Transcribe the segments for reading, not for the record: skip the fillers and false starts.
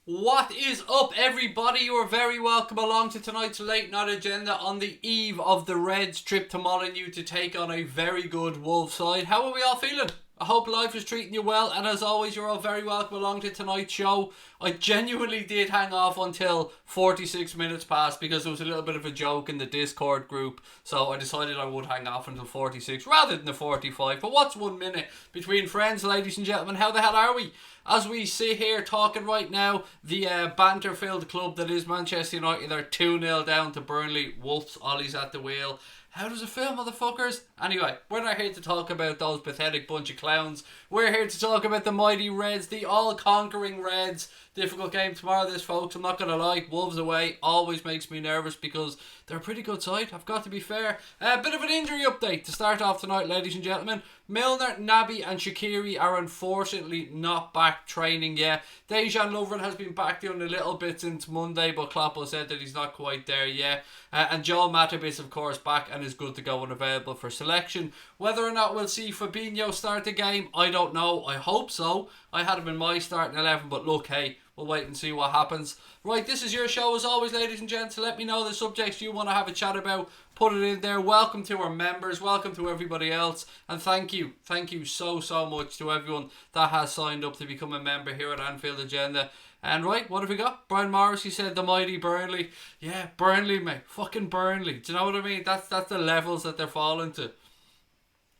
What is up, everybody? You are very welcome along to tonight's late night agenda on the eve of the Reds' trip to Molyneux to take on a very good Wolves side. How are we all feeling? I hope life is treating you well, and as always, you're all very welcome along to tonight's show. I genuinely did hang off until 46 minutes past because there was a little bit of a joke in the Discord group, so I decided I would hang off until 46 rather than the 45. But what's 1 minute between friends, ladies and gentlemen? How the hell are we? As we sit here talking right now, the banter-filled club that is Manchester United are 2-0 down to Burnley. Wolves, Ollie's at the wheel. How does it feel, motherfuckers? Anyway, we're not here to talk about those pathetic bunch of clowns. We're here to talk about the mighty Reds, the all-conquering Reds. Difficult game tomorrow, this, folks. I'm not going to lie. Wolves away always makes me nervous because they're a pretty good side, I've got to be fair. A bit of an injury update to start off tonight, ladies and gentlemen. Milner, Naby and Shaqiri are unfortunately not back training yet. Dejan Lovren has been back doing a little bit since Monday, but Klopp said that he's not quite there yet. And Joel Matip is, of course, back and is good to go and available for selection. Whether or not we'll see Fabinho start the game, I don't know. I hope so. I had him in my starting 11, but look, hey, we'll wait and see what happens. Right, this is your show as always, ladies and gents. Let me know the subjects you want to have a chat about. Put it in there. Welcome to our members. Welcome to everybody else. And thank you. Thank you so much to everyone that has signed up to become a member here at Anfield Agenda. And right, what have we got? Brian Morrissey said the mighty Burnley. Yeah, Burnley, mate. Fucking Burnley. Do you know what I mean? That's the levels that they're falling to.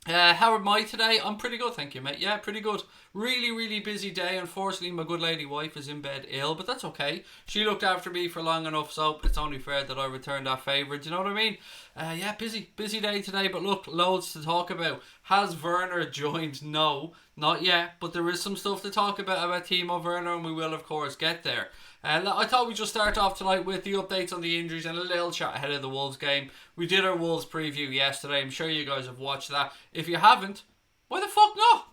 How am I today? I'm pretty good, thank you, mate. Yeah, pretty good. Really busy day. Unfortunately, my good lady wife is in bed ill, but that's okay. She looked after me for long enough, so it's only fair that I return that favour. Do you know what I mean? Yeah, busy day today, but look, loads to talk about. Has Werner joined? No, not yet, but there is some stuff to talk about Timo Werner, and we will, of course, get there. I thought we'd just start off tonight with the updates on the injuries and a little chat ahead of the Wolves game. We did our Wolves preview yesterday. I'm sure you guys have watched that. If you haven't, why the fuck not?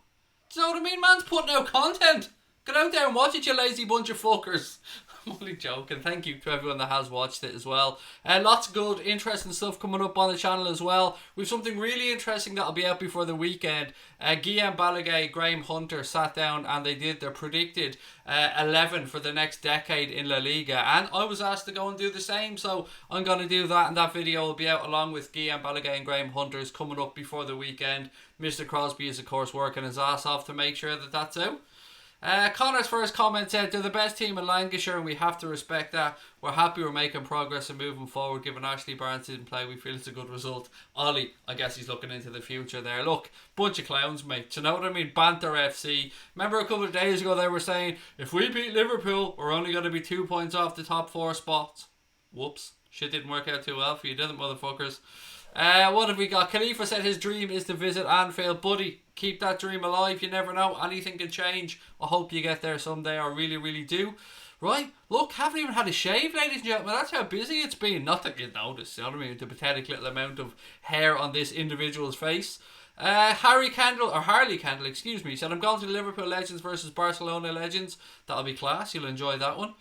Do you know what I mean? Man's putting out content. Get out there and watch it, you lazy bunch of fuckers. I'm only joking. Thank you to everyone that has watched it as well. Lots of good, interesting stuff coming up on the channel as well. We've something really interesting that'll be out before the weekend. Guillaume Balaguer, Graham Hunter sat down and they did their predicted 11 for the next decade in La Liga. And I was asked to go and do the same, so I'm going to do that. And that video will be out along with Guillaume Balaguer and Graham Hunter's coming up before the weekend. Mr. Crosby is, of course, working his ass off to make sure that that's out. Connor's first comment said, they're the best team in Lancashire and we have to respect that. We're happy we're making progress and moving forward. Given Ashley Barnes didn't play, we feel it's a good result. Ollie, I guess he's looking into the future there. Look, bunch of clowns, mate. Do you know what I mean? Banter FC. Remember a couple of days ago they were saying, if we beat Liverpool, we're only going to be 2 points off the top 4 spots. Whoops. Shit didn't work out too well for you, didn't it, motherfuckers? What have we got? Khalifa said his dream is to visit Anfield. Buddy, keep that dream alive. You never know. Anything can change. I hope you get there someday. I really do. Right? Look, haven't even had a shave, ladies and gentlemen. That's how busy it's been. Not that you notice. You know what I mean? The pathetic little amount of hair on this individual's face. Harley Candle, excuse me, said, I'm going to the Liverpool Legends versus Barcelona Legends. That'll be class. You'll enjoy that one.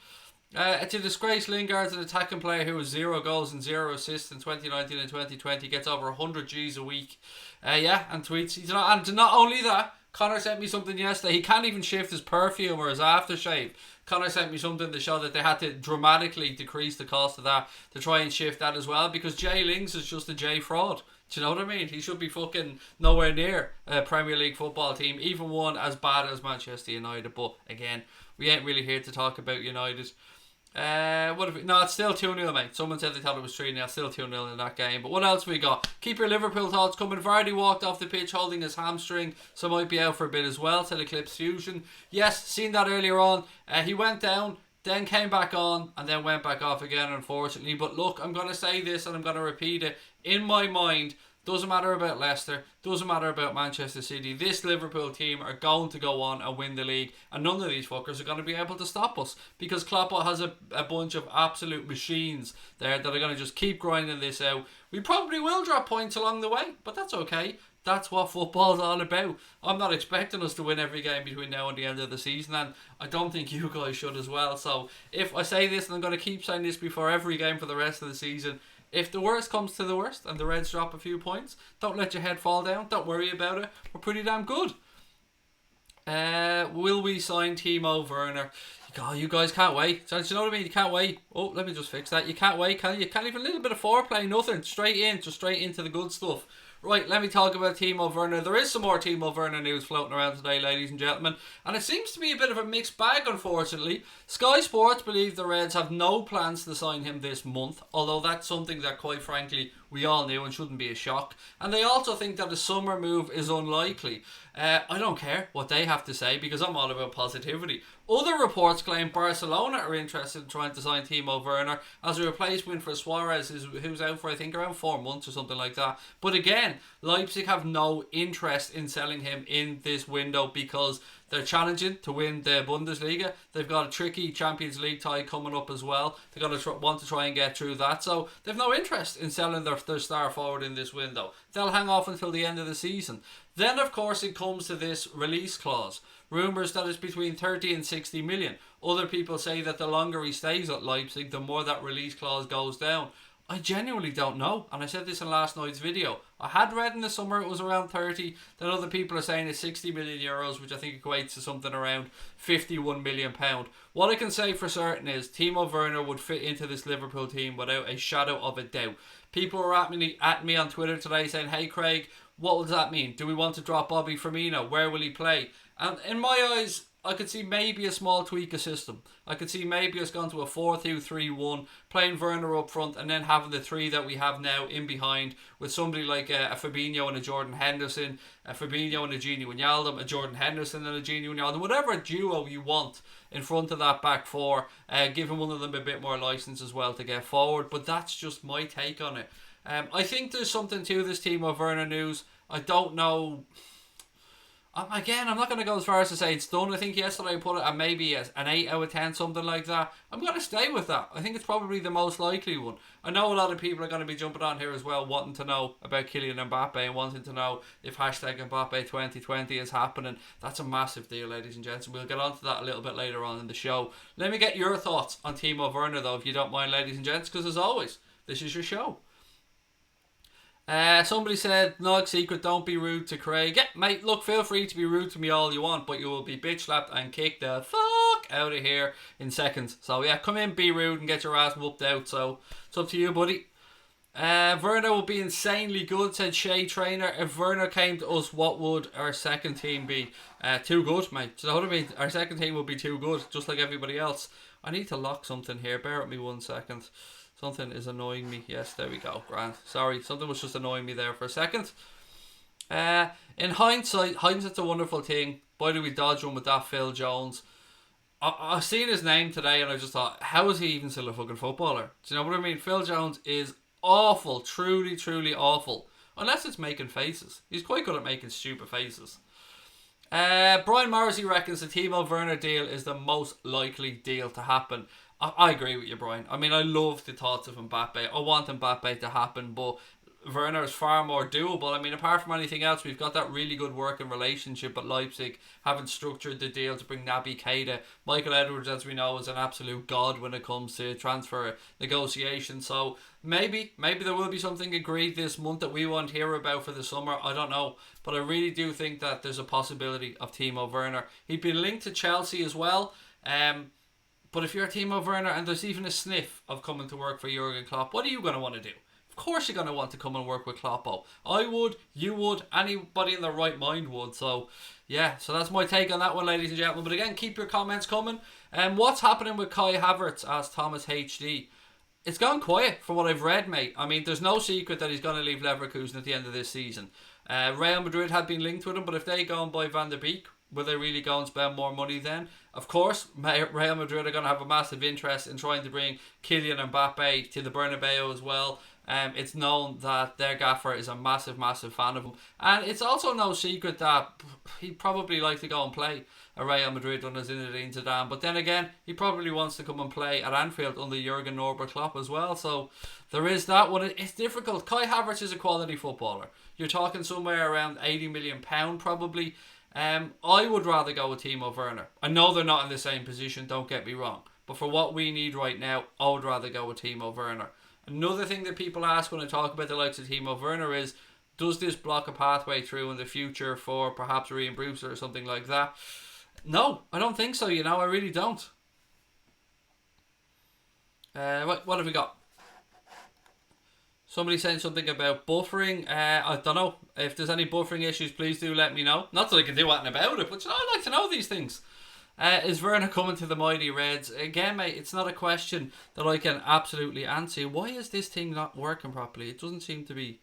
It's a disgrace Lingard's an attacking player who has 0 goals and 0 assists in 2019 and 2020, gets over 100 G's a week. And tweets. And not only that, Connor sent me something yesterday. He can't even shift his perfume or his aftershave. Connor sent me something to show that they had to dramatically decrease the cost of that to try and shift that as well, because Jay Lings is just a Jay fraud. Do you know what I mean? He should be fucking nowhere near a Premier League football team, even one as bad as Manchester United. But again, we ain't really here to talk about United. No, it's still 2-0, mate. Someone said they thought it was 3-0. Still 2-0 in that game. But what else we got? Keep your Liverpool thoughts coming. Vardy walked off the pitch holding his hamstring, so might be out for a bit as well till Eclipse Fusion. Yes, seen that earlier on. He went down, then came back on, and then went back off again, unfortunately. But look, I'm going to say this and I'm going to repeat it. In my mind, doesn't matter about Leicester, doesn't matter about Manchester City. This Liverpool team are going to go on and win the league, and none of these fuckers are going to be able to stop us, because Klopp has a bunch of absolute machines there that are going to just keep grinding this out. We probably will drop points along the way, but that's okay. That's what football's all about. I'm not expecting us to win every game between now and the end of the season, and I don't think you guys should as well. So if I say this, and I'm going to keep saying this before every game for the rest of the season, if the worst comes to the worst and the Reds drop a few points, don't let your head fall down. Don't worry about it. We're pretty damn good. Will we sign Timo Werner? God, you guys can't wait. Do you know what I mean? You can't wait. Oh, let me just fix that. You can't wait, can you? You can't even a little bit of foreplay, nothing. Just straight into the good stuff. Right, let me talk about Timo Werner. There is some more Timo Werner news floating around today, ladies and gentlemen. And it seems to be a bit of a mixed bag, unfortunately. Sky Sports believe the Reds have no plans to sign him this month, although that's something that, quite frankly, we all knew and shouldn't be a shock. And they also think that a summer move is unlikely. I don't care what they have to say because I'm all about positivity. Other reports claim Barcelona are interested in trying to sign Timo Werner as a replacement for Suarez, who's out for I think around 4 months or something like that. But again, Leipzig have no interest in selling him in this window because they're challenging to win the Bundesliga. They've got a tricky Champions League tie coming up as well. They're going to want to try and get through that. So they've no interest in selling their star forward in this window. They'll hang off until the end of the season. Then, of course, it comes to this release clause. Rumours that it's between 30 and 60 million. Other people say that the longer he stays at Leipzig, the more that release clause goes down. I genuinely don't know, and I said this in last night's video. I had read in the summer it was around 30, then other people are saying it's 60 million euros, which I think equates to something around 51 million pound. What I can say for certain is Timo Werner would fit into this Liverpool team without a shadow of a doubt. People were at me on Twitter today saying, hey Craig, what does that mean? Do we want to drop Bobby Firmino? Where will he play? And in my eyes, I could see maybe a small tweak of system. I could see maybe us going to a 4-2-3-1, playing Werner up front and then having the three that we have now in behind with somebody like a Fabinho and a Jordan Henderson, a Fabinho and a Gini Wijnaldum, a Jordan Henderson and a Gini Wijnaldum, whatever duo you want in front of that back four, giving one of them a bit more license as well to get forward. But that's just my take on it. I think there's something to this Timo Werner news. I don't know. Again, I'm not going to go as far as to say it's done. I think yesterday I put it at maybe an 8 out of 10, something like that. I'm going to stay with that. I think it's probably the most likely one. I know a lot of people are going to be jumping on here as well, wanting to know about Kylian Mbappe and wanting to know if hashtag Mbappe 2020 is happening. That's a massive deal, ladies and gents. We'll get on to that a little bit later on in the show. Let me get your thoughts on Timo Werner, though, if you don't mind, ladies and gents, because as always, this is your show. Somebody said, no secret, don't be rude to Craig. Yeah, mate, look, feel free to be rude to me all you want, but you will be bitch slapped and kicked the fuck out of here in seconds. So yeah, come in, be rude and get your ass whooped out. So it's up to you, buddy. Werner will be insanely good, said Shea Trainer. If Werner came to us, what would our second team be? Too good, mate. Do you know what I mean? Our second team would be too good, just like everybody else. I need to lock something here. Bear with me 1 second. Something is annoying me. Yes, there we go. Grand. Sorry, something was just annoying me there for a second. In hindsight's a wonderful thing. Boy, did we dodge one with that Phil Jones. I seen his name today and I just thought, how is he even still a fucking footballer? Do you know what I mean? Phil Jones is awful. Truly, truly awful. Unless it's making faces. He's quite good at making stupid faces. Brian Morrissey reckons the Timo Werner deal is the most likely deal to happen. I agree with you, Brian. I mean, I love the thoughts of Mbappe. I want Mbappe to happen, but Werner is far more doable. I mean, apart from anything else, we've got that really good working relationship at Leipzig, having structured the deal to bring Naby Keita. Michael Edwards, as we know, is an absolute god when it comes to transfer negotiations. So maybe there will be something agreed this month that we won't hear about for the summer. I don't know. But I really do think that there's a possibility of Timo Werner. He'd been linked to Chelsea as well. But if you're Timo Werner and there's even a sniff of coming to work for Jurgen Klopp, what are you going to want to do? Of course you're going to want to come and work with Kloppo. I would, you would, anybody in their right mind would. So, yeah, so that's my take on that one, ladies and gentlemen. But again, keep your comments coming. What's happening with Kai Havertz, asked Thomas HD. It's gone quiet from what I've read, mate. I mean, there's no secret that he's going to leave Leverkusen at the end of this season. Real Madrid had been linked with him, but if they go and buy Van der Beek, will they really go and spend more money then? Of course, Real Madrid are going to have a massive interest in trying to bring Kylian Mbappe to the Bernabeu as well. It's known that their gaffer is a massive, massive fan of him. And it's also no secret that he'd probably like to go and play at Real Madrid under Zinedine Zidane. But then again, he probably wants to come and play at Anfield under Jurgen Norbert Klopp as well. So there is that one. It's difficult. Kai Havertz is a quality footballer. You're talking somewhere around £80 million probably. I would rather go with Timo Werner. I know they're not in the same position, don't get me wrong. But for what we need right now, I would rather go with Timo Werner. Another thing that people ask when I talk about the likes of Timo Werner is, does this block a pathway through in the future for perhaps Ryan Brewster or something like that? No, I don't think so, I really don't. What have we got? Somebody saying something about buffering. I don't know. If there's any buffering issues, please do let me know. Not that I can do anything about it, but I like to know these things. Is Werner coming to the mighty Reds? Again, mate, it's not a question that I can absolutely answer. Why is this thing not working properly? It doesn't seem to be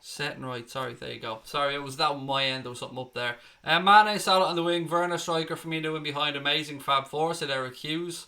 setting right. Sorry, there you go. Sorry, it was that on my end. There was something up there. Mane, Salah on the wing. Werner, striker. Firmino in behind. Amazing Fab Four, said Eric Hughes.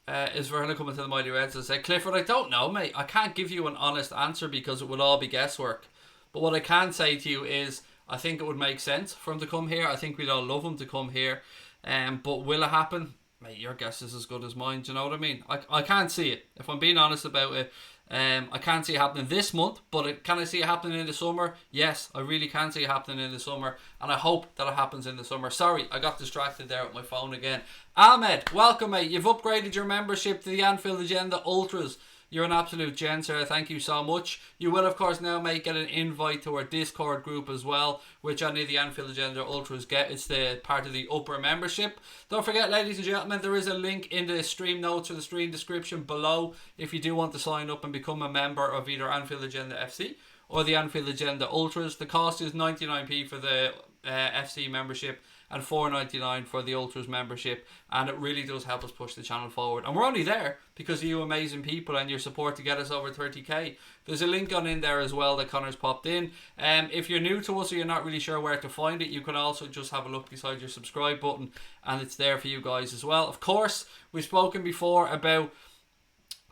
Is Werner coming to the mighty Reds? I said, Clifford, I don't know, mate. I can't give you an honest answer because it would all be guesswork. But what I can say to you is I think it would make sense for him to come here. I think we'd all love him to come here. But will it happen? Mate, your guess is as good as mine. Do you know what I mean? I can't see it. If I'm being honest about it, I can't see it happening this month. But can I see it happening in the summer? Yes, I really can see it happening in the summer. And I hope that it happens in the summer. Sorry, I got distracted there with my phone again. Ahmed, welcome, mate. You've upgraded your membership to the Anfield Agenda Ultras. You're an absolute gent, sir. Thank you so much. You will, of course, now, mate, get an invite to our Discord group as well, which any of the Anfield Agenda Ultras get. It's the part of the upper membership. Don't forget, ladies and gentlemen, there is a link in the stream notes or the stream description below if you do want to sign up and become a member of either Anfield Agenda FC or the Anfield Agenda Ultras. The cost is 99p for the FC membership and $4.99 for the Ultras membership, and it really does help us push the channel forward. And we're only there because of you amazing people and your support to get us over 30k. There's a link on in there as well that Connor's popped in. If you're new to us or you're not really sure where to find it, you can also just have a look beside your subscribe button, and it's there for you guys as well. Of course, we've spoken before about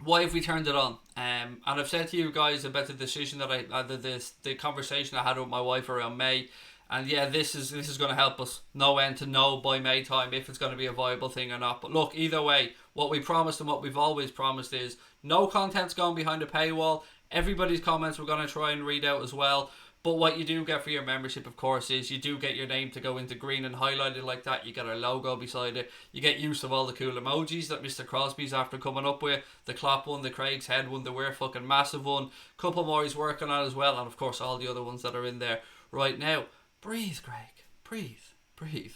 why have we turned it on, and I've said to you guys about the decision that the conversation I had with my wife around May. And yeah, this is going to help us know when to know by May time if it's going to be a viable thing or not. But look, either way, what we promised and what we've always promised is no content's going behind a paywall. Everybody's comments we're going to try and read out as well. But what you do get for your membership, of course, is you do get your name to go into green and highlighted like that. You get our logo beside it. You get use of all the cool emojis that Mr. Crosby's after coming up with. The Klopp one, the Craig's Head one, the We're Fucking Massive one. Couple more he's working on as well. And of course, all the other ones that are in there right now. Breathe, Craig. Breathe.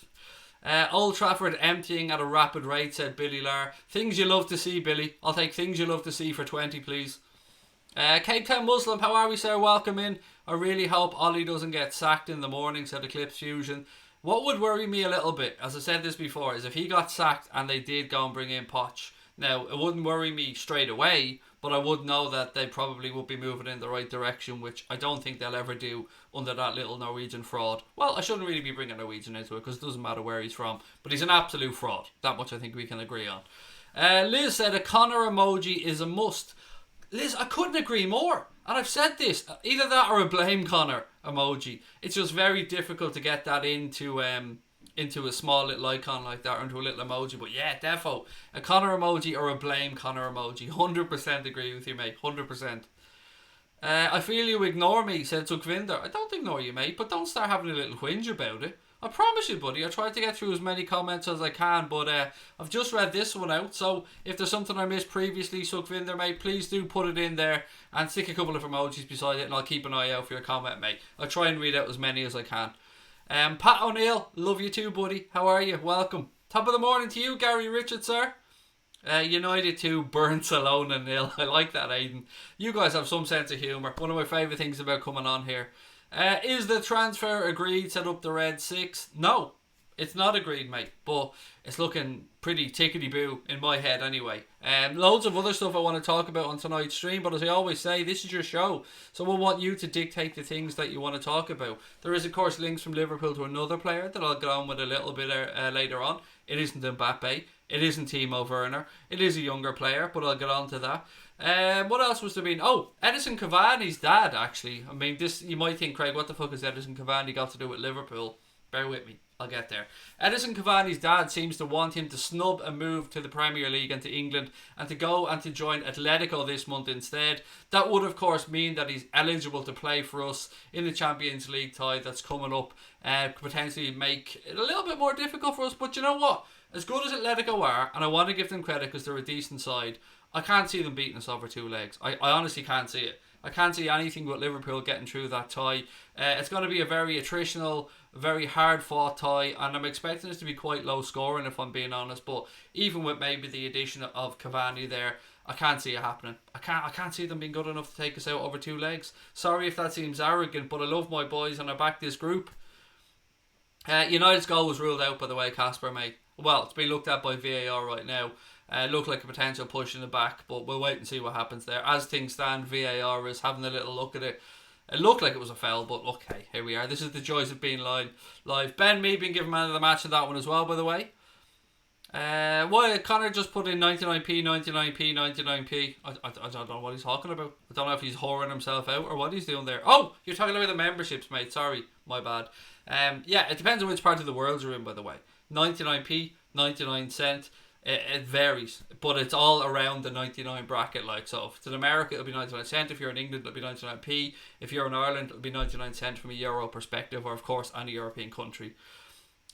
Old Trafford emptying at a rapid rate, said Billy Lar. Things you love to see, Billy. I'll take things you love to see for 20, please. Cape Town Muslim, how are we, sir? Welcome in. I really hope Ollie doesn't get sacked in the morning, said Eclipse Fusion. What would worry me a little bit, as I said this before, is if he got sacked and they did go and bring in Poch. Now, it wouldn't worry me straight away, but I would know that they probably would be moving in the right direction, which I don't think they'll ever do under that little Norwegian fraud. Well, I shouldn't really be bringing Norwegian into it because it doesn't matter where he's from, but he's an absolute fraud. That much I think we can agree on. Liz said a Connor emoji is a must. Liz, I couldn't agree more. And I've said this, either that or a blame Connor emoji. It's just very difficult to get that into a small little icon like that or into a little emoji. But yeah, defo, a Connor emoji or a blame Connor emoji. 100% agree with you, mate. 100%. I feel you ignore me, said Sukvinder. I don't ignore you, mate, but don't start having a little whinge about it. I promise you, buddy, I tried to get through as many comments as I can, but I've just read this one out, so if there's something I missed previously, Sukvinder, mate, please do put it in there and stick a couple of emojis beside it, and I'll keep an eye out for your comment, mate. I'll try and read out as many as I can. Pat O'Neill, love you too, buddy. How are you? Welcome. Top of the morning to you, Gary Richards, sir. United 2, Barcelona 0. I like that, Aiden. You guys have some sense of humour. One of my favourite things about coming on here. Is the transfer agreed? Set up the Red 6. No, it's not agreed, mate. But it's looking pretty tickety-boo in my head anyway. Loads of other stuff I want to talk about on tonight's stream. But as I always say, this is your show. So we'll want you to dictate the things that you want to talk about. There is, of course, links from Liverpool to another player that I'll get on with a little bit later on. It isn't Mbappe. It isn't Timo Werner. It is a younger player, but I'll get on to that. What else was there been? Oh, Edison Cavani's dad, actually. I mean, this, you might think, Craig, what the fuck has Edison Cavani got to do with Liverpool? Bear with me. I'll get there. Edison Cavani's dad seems to want him to snub a move to the Premier League and to England and to go and to join Atletico this month instead. That would, of course, mean that he's eligible to play for us in the Champions League tie that's coming up. Potentially make it a little bit more difficult for us. But you know what? As good as Atletico are, and I want to give them credit because they're a decent side, I can't see them beating us over two legs. I honestly can't see it. I can't see anything but Liverpool getting through that tie. It's going to be a very attritional, A very hard fought tie, and I'm expecting this to be quite low scoring if I'm being honest. But even with maybe the addition of Cavani there, I can't see it happening. I can't see them being good enough to take us out over 2 legs. Sorry if that seems arrogant, but I love my boys and I back this group. United's goal was ruled out, by the way, Casper, mate. Well, it's being looked at by VAR right now. Looked like a potential push in the back, but we'll wait and see what happens there. As things stand, VAR is having a little look at it. It looked like it was a foul, but look, hey, here we are. This is the joys of being live. Ben Mee being given man of the match in that one as well, by the way. Why Connor just put in 99p, 99p, 99p. I don't know what he's talking about. I don't know if he's whoring himself out or what he's doing there. Oh, you're talking about the memberships, mate. Sorry, my bad. Yeah, it depends on which part of the world you're in, by the way. 99p, 99 cent. It varies, but it's all around the 99 bracket. Like, so if it's in America, it'll be 99 cent. If you're in England, it'll be 99p. If you're in Ireland, it'll be 99 cent from a euro perspective, or of course any European country.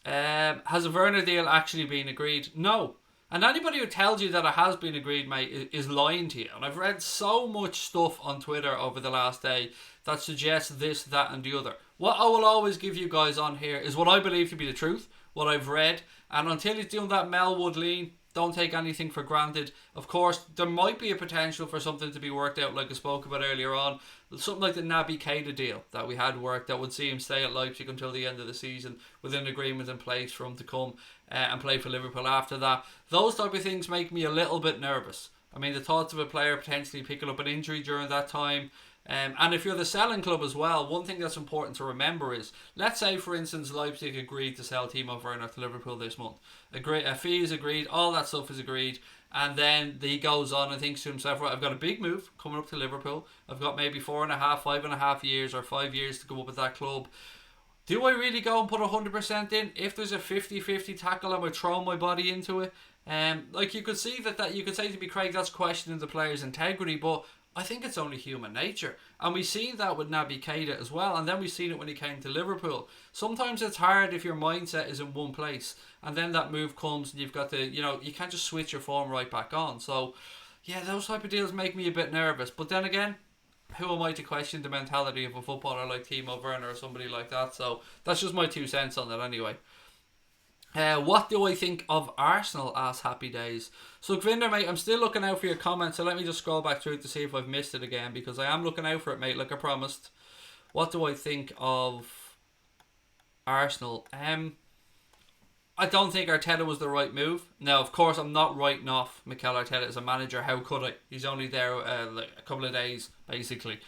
Has a Werner deal actually been agreed? No. And anybody who tells you that it has been agreed, mate, is lying to you. And I've read so much stuff on Twitter over the last day that suggests this, that and the other. What I will always give you guys on here is what I believe to be the truth, what I've read. And until he's doing that Melwood lean, don't take anything for granted. Of course, there might be a potential for something to be worked out, like I spoke about earlier on. Something like the Naby Keita deal that we had worked that would see him stay at Leipzig until the end of the season with an agreement in place for him to come and play for Liverpool after that. Those type of things make me a little bit nervous. I mean, the thoughts of a player potentially picking up an injury during that time. And if you're the selling club as well, one thing that's important to remember is, let's say for instance Leipzig agreed to sell Timo Werner to Liverpool this month. A fee is agreed, all that stuff is agreed, and then he goes on and thinks to himself, right, I've got a big move coming up to Liverpool. I've got maybe 5.5 years or 5 years to go up with that club. Do I really go and put 100% in? If there's a 50-50 tackle, I might throw my body into it. Like you could see that you could say to me, Craig, that's questioning the player's integrity, but I think it's only human nature. And we've seen that with Naby Keita as well. And then we've seen it when he came to Liverpool. Sometimes it's hard if your mindset is in one place. And then that move comes and you've got to, you can't just switch your form right back on. So, yeah, those type of deals make me a bit nervous. But then again, who am I to question the mentality of a footballer like Timo Werner or somebody like that? So, that's just my 2 cents on it anyway. What do I think of Arsenal? Asked Happy Days. So Gvinder, mate, I'm still looking out for your comments, so let me just scroll back through to see if I've missed it again, because I am looking out for it, mate, like I promised. What do I think of Arsenal? I don't think Arteta was the right move. Now, of course, I'm not writing off Mikel Arteta as a manager. How could I? He's only there like a couple of days, basically.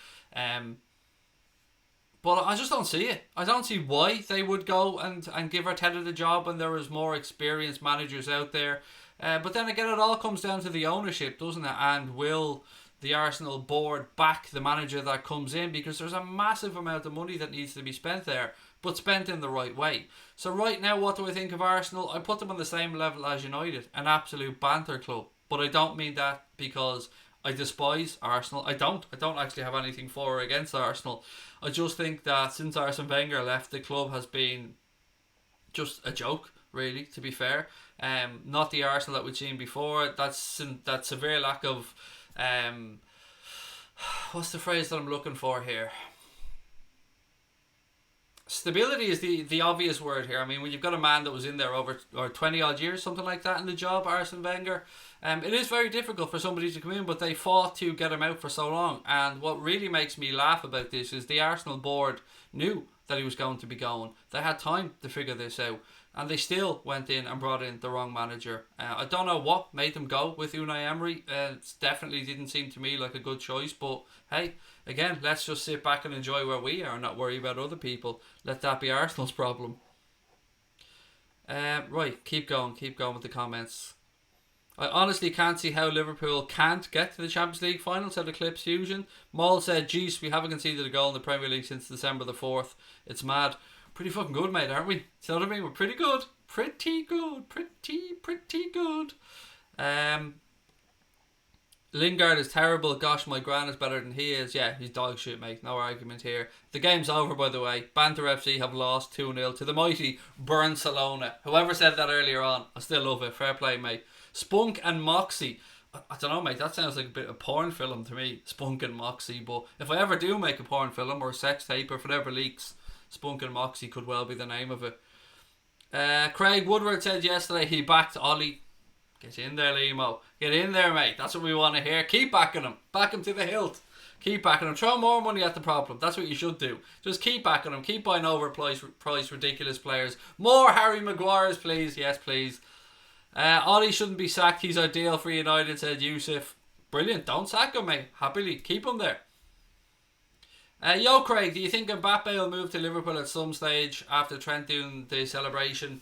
But I just don't see it. I don't see why they would go and give Arteta the job when there is more experienced managers out there. But then again, it all comes down to the ownership, doesn't it? And will the Arsenal board back the manager that comes in? Because there's a massive amount of money that needs to be spent there, but spent in the right way. So right now, what do I think of Arsenal? I put them on the same level as United, an absolute banter club. But I don't mean that because I despise Arsenal. I don't actually have anything for or against Arsenal. I just think that since Arsene Wenger left, the club has been just a joke, really, to be fair. Not the Arsenal that we've seen before. That severe lack of what's the phrase that I'm looking for here? Stability is the obvious word here. I mean, when you've got a man that was in there over 20 odd years, something like that, in the job, Arsene Wenger, it is very difficult for somebody to come in, but they fought to get him out for so long. And what really makes me laugh about this is the Arsenal board knew that he was going to be going. They had time to figure this out, and they still went in and brought in the wrong manager. I don't know what made them go with Unai Emery. It definitely didn't seem to me like a good choice, but hey, again, let's just sit back and enjoy where we are and not worry about other people. Let that be Arsenal's problem. Right, keep going with the comments. I honestly can't see how Liverpool can't get to the Champions League final, said Eclipse Fusion. Maul said, geez, we haven't conceded a goal in the Premier League since December the 4th. It's mad. Pretty fucking good, mate, aren't we? You know what I mean? We're pretty good. Pretty good. Lingard is terrible. Gosh, my gran is better than he is. Yeah, he's dog shit, mate. No argument here. The game's over, by the way. Banter FC have lost 2-0 to the mighty Barcelona. Whoever said that earlier on, I still love it. Fair play, mate. Spunk and Moxie. I don't know, mate. That sounds like a bit of porn film to me. Spunk and Moxie. But if I ever do make a porn film or a sex tape or if it ever leaks, Spunk and Moxie could well be the name of it. Craig Woodward said yesterday he backed Ollie. Get in there, Limo. Get in there, mate. That's what we want to hear. Keep backing him. Back him to the hilt. Keep backing him. Throw more money at the problem. That's what you should do. Just keep backing him. Keep buying overpriced, ridiculous players. More Harry Maguires, please. Yes, please. Ollie shouldn't be sacked. He's ideal for United, said Yusuf. Brilliant. Don't sack him, mate. Happily. Keep him there. Yo, Craig, do you think Mbappe will move to Liverpool at some stage after Trent doing the celebration?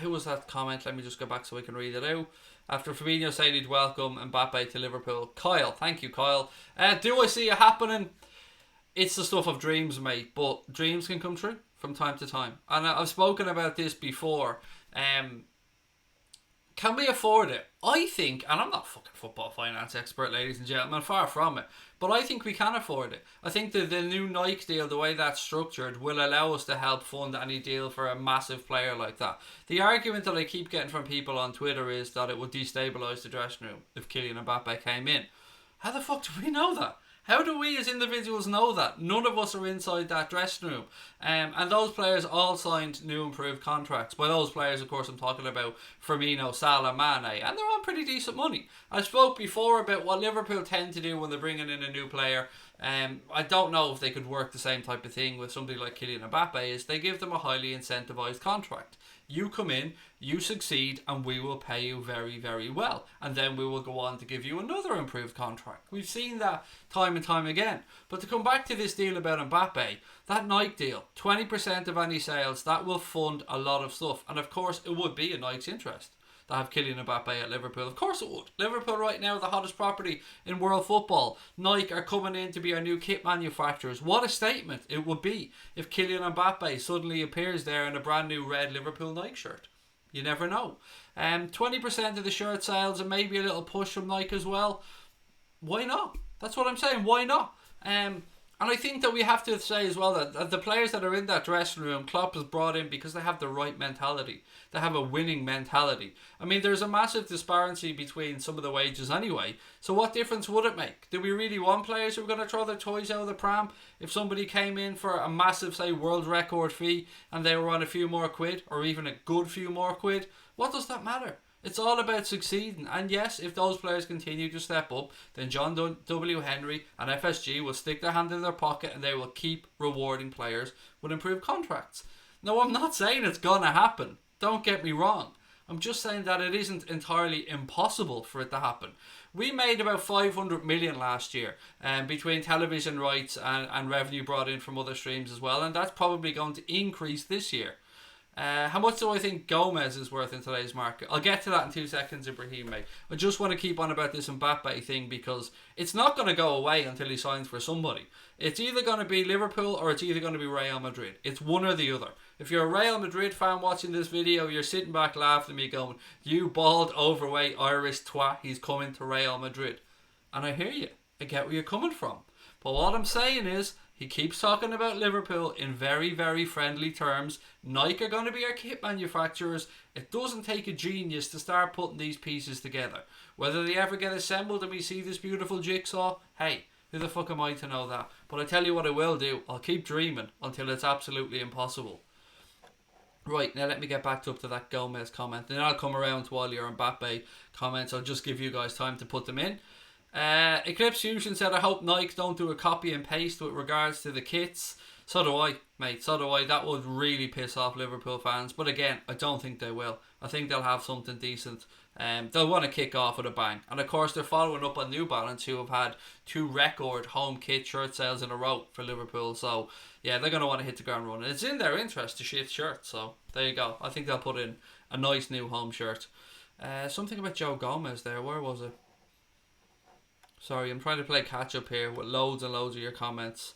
Who was that comment? Let me just go back so we can read it out. After Firmino saying he'd welcome Mbappe to Liverpool. Kyle, thank you, Kyle. Do I see it happening? It's the stuff of dreams, mate, but dreams can come true from time to time. And I've spoken about this before. Can we afford it? I think, and I'm not a fucking football finance expert, ladies and gentlemen, far from it, but I think we can afford it. I think that the new Nike deal, the way that's structured, will allow us to help fund any deal for a massive player like that. The argument that I keep getting from people on Twitter is that it would destabilise the dressing room if Kylian Mbappe came in. How the fuck do we know that? How do we as individuals know that? None of us are inside that dressing room. And those players all signed new improved contracts. By those players, of course, I'm talking about Firmino, Salah, Mane. And they're on pretty decent money. I spoke before about what Liverpool tend to do when they're bringing in a new player. I don't know if they could work the same type of thing with somebody like Kylian Mbappe. Is they give them a highly incentivised contract. You come in, you succeed, and we will pay you very, very well. And then we will go on to give you another improved contract. We've seen that time and time again. But to come back to this deal about Mbappe, that Nike deal, 20% of any sales, that will fund a lot of stuff. And of course, it would be in Nike's interest to have Kylian Mbappe at Liverpool. Of course it would. Liverpool right now, the hottest property in world football. Nike are coming in to be our new kit manufacturers. What a statement it would be if Kylian Mbappe suddenly appears there in a brand new red Liverpool Nike shirt. You never know. 20% of the shirt sales and maybe a little push from Nike as well. Why not? That's what I'm saying. Why not? And I think that we have to say as well that the players that are in that dressing room, Klopp has brought in because they have the right mentality. They have a winning mentality. I mean, there's a massive disparity between some of the wages anyway. So what difference would it make? Do we really want players who are going to throw their toys out of the pram? If somebody came in for a massive, say, world record fee and they were on a few more quid, or even a good few more quid, what does that matter? It's all about succeeding. And yes, if those players continue to step up, then John W. Henry and FSG will stick their hand in their pocket and they will keep rewarding players with improved contracts. Now, I'm not saying it's going to happen. Don't get me wrong. I'm just saying that it isn't entirely impossible for it to happen. We made about 500 million last year between television rights and revenue brought in from other streams as well. And that's probably going to increase this year. How much do I think Gomez is worth in today's market? I'll get to that in 2 seconds, Ibrahim, mate. I just want to keep on about this Mbappe thing because it's not going to go away until he signs for somebody. It's either going to be Liverpool or it's either going to be Real Madrid. It's one or the other. If you're a Real Madrid fan watching this video, you're sitting back laughing at me going, you bald, overweight Irish twat, he's coming to Real Madrid. And I hear you. I get where you're coming from. But what I'm saying is, he keeps talking about Liverpool in very, very friendly terms. Nike are going to be our kit manufacturers. It doesn't take a genius to start putting these pieces together. Whether they ever get assembled and we see this beautiful jigsaw, hey, who the fuck am I to know that? But I tell you what I will do. I'll keep dreaming until it's absolutely impossible. Right, now let me get back up to that Gomez comment. Then I'll come around to all your Mbappe comments. I'll just give you guys time to put them in. Eclipse Fusion said, I hope Nike don't do a copy and paste with regards to the kits. So do I, mate. So do I. That would really piss off Liverpool fans. But again, I don't think they will. I think they'll have something decent. They'll want to kick off with a bang. And of course, they're following up on New Balance, who have had 2 record home kit shirt sales in a row for Liverpool. So yeah, they're going to want to hit the ground running. It's in their interest to shift shirts. So there you go. I think they'll put in a nice new home shirt. Something about Joe Gomez there. Where was it? Sorry, I'm trying to play catch up here with loads and loads of your comments.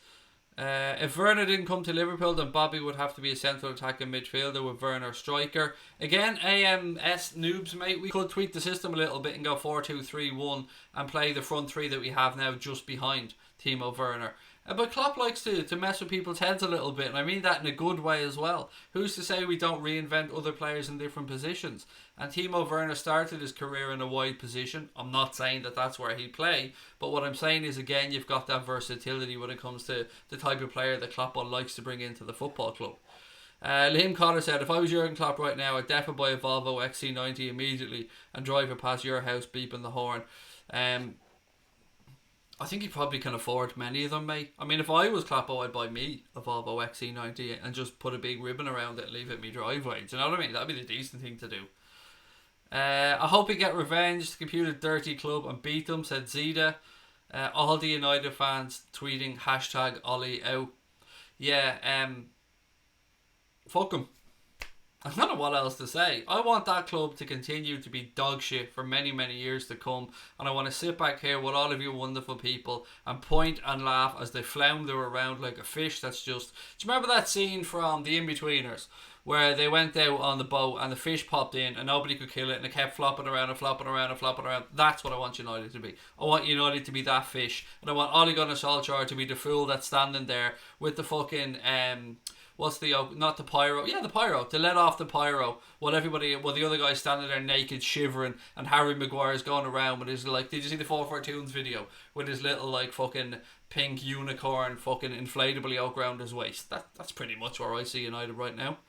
If Werner didn't come to Liverpool, then Bobby would have to be a central attacking midfielder with Werner striker. Again, AMS noobs, mate. We could tweak the system a little bit and go 4-2-3-1 and play the front three that we have now just behind Timo Werner. But Klopp likes to mess with people's heads a little bit, and I mean that in a good way as well. Who's to say we don't reinvent other players in different positions? And Timo Werner started his career in a wide position. I'm not saying that that's where he'd play, but what I'm saying is, again, you've got that versatility when it comes to the type of player that Klopp likes to bring into the football club. Liam Connor said, if I was Jurgen Klopp right now, I'd definitely buy a Volvo XC90 immediately and drive it past your house beeping the horn. I think he probably can afford many of them, mate. I mean, if I was Klopp, I'd buy me a Volvo XC90 and just put a big ribbon around it and leave it in my driveway. Do you know what I mean? That'd be the decent thing to do. I hope we get revenge. The computer dirty club and beat them, said Zida. All the United fans tweeting hashtag Ollie out. Yeah, fuck them. I don't know what else to say. I want that club to continue to be dog shit for many, many years to come. And I want to sit back here with all of you wonderful people and point and laugh as they flounder around like a fish that's just... Do you remember that scene from The In-Betweeners where they went out on the boat and the fish popped in and nobody could kill it and it kept flopping around and flopping around and flopping around? That's what I want United to be. I want United to be that fish. And I want Ole Gunnar Solskjaer to be the fool that's standing there with the fucking... what's the, not the pyro, yeah, the pyro, to let off the pyro while the other guy's standing there naked, shivering, and Harry Maguire's going around with his, like, did you see the 442's video with his little, like, fucking pink unicorn fucking inflatable yoke around his waist? That's pretty much where I see United right now.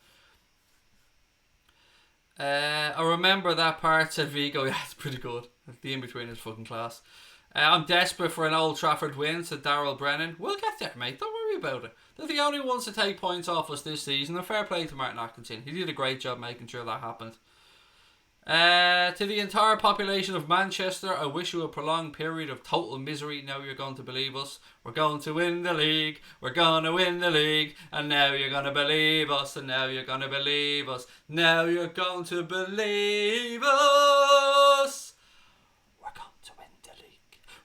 I remember that part, said Vigo. Yeah, it's pretty good. The in-between is fucking class. I'm desperate for an Old Trafford win, said Daryl Brennan. We'll get there, mate. Don't worry about it. They're the only ones to take points off us this season. And fair play to Martin Atkinson. He did a great job making sure that happened. To the entire population of Manchester, I wish you a prolonged period of total misery. Now you're going to believe us. We're going to win the league. We're going to win the league. And now you're going to believe us. And now you're going to believe us. Now you're going to believe us.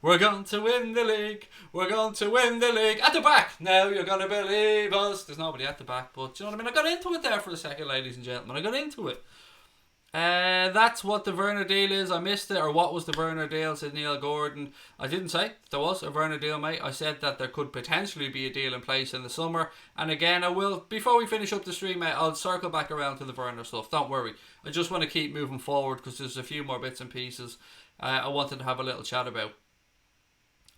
We're going to win the league. We're going to win the league. At the back. Now you're going to believe us. There's nobody at the back, but do you know what I mean? I got into it there for a second, ladies and gentlemen. I got into it. That's what the Werner deal is. I missed it. Or what was the Werner deal, said Neil Gordon. I didn't say there was a Werner deal, mate. I said that there could potentially be a deal in place in the summer. And again, I will, before we finish up the stream, mate, I'll circle back around to the Werner stuff. Don't worry. I just want to keep moving forward because there's a few more bits and pieces I wanted to have a little chat about.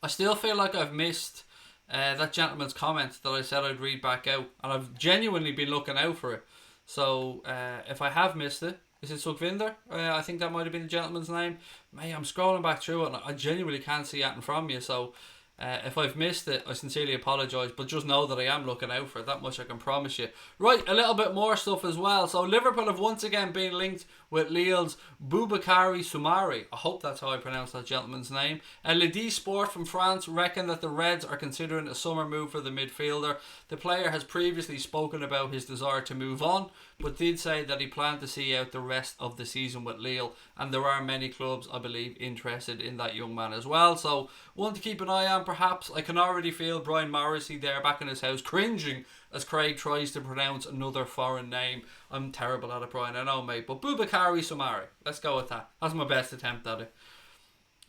I still feel like I've missed that gentleman's comment that I said I'd read back out, and I've genuinely been looking out for it. So if I have missed it, is it Sukvinder? I think that might have been the gentleman's name. Mate, I'm scrolling back through it and I genuinely can't see anything from you. So if I've missed it, I sincerely apologise, but just know that I am looking out for it. That much I can promise you. Right, a little bit more stuff as well. So Liverpool have once again been linked with Lille's Boubakary Soumare. I hope that's how I pronounce that gentleman's name. Le D Sport from France reckon that the Reds are considering a summer move for the midfielder. The player has previously spoken about his desire to move on, but did say that he planned to see out the rest of the season with Lille, and there are many clubs, I believe, interested in that young man as well. So one to keep an eye on, perhaps. I can already feel Brian Morrissey there back in his house cringing as Craig tries to pronounce another foreign name. I'm terrible at it, Brian, I know, mate, but Boubakary Soumare, let's go with that. That's my best attempt at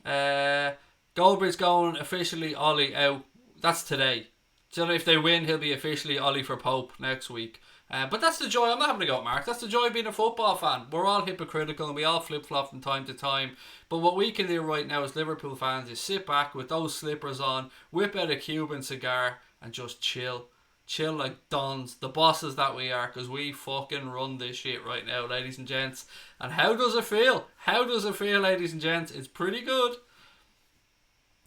it. Goldberg's going officially Ollie out. That's today. So if they win, he'll be officially Ollie for Pope next week. But that's the joy. I'm not having a go at Mark. That's the joy of being a football fan. We're all hypocritical and we all flip-flop from time to time. But what we can do right now as Liverpool fans is sit back with those slippers on, whip out a Cuban cigar and just chill. Chill like dons, the bosses that we are, because we fucking run this shit right now, ladies and gents. And how does it feel? How does it feel, ladies and gents? It's pretty good.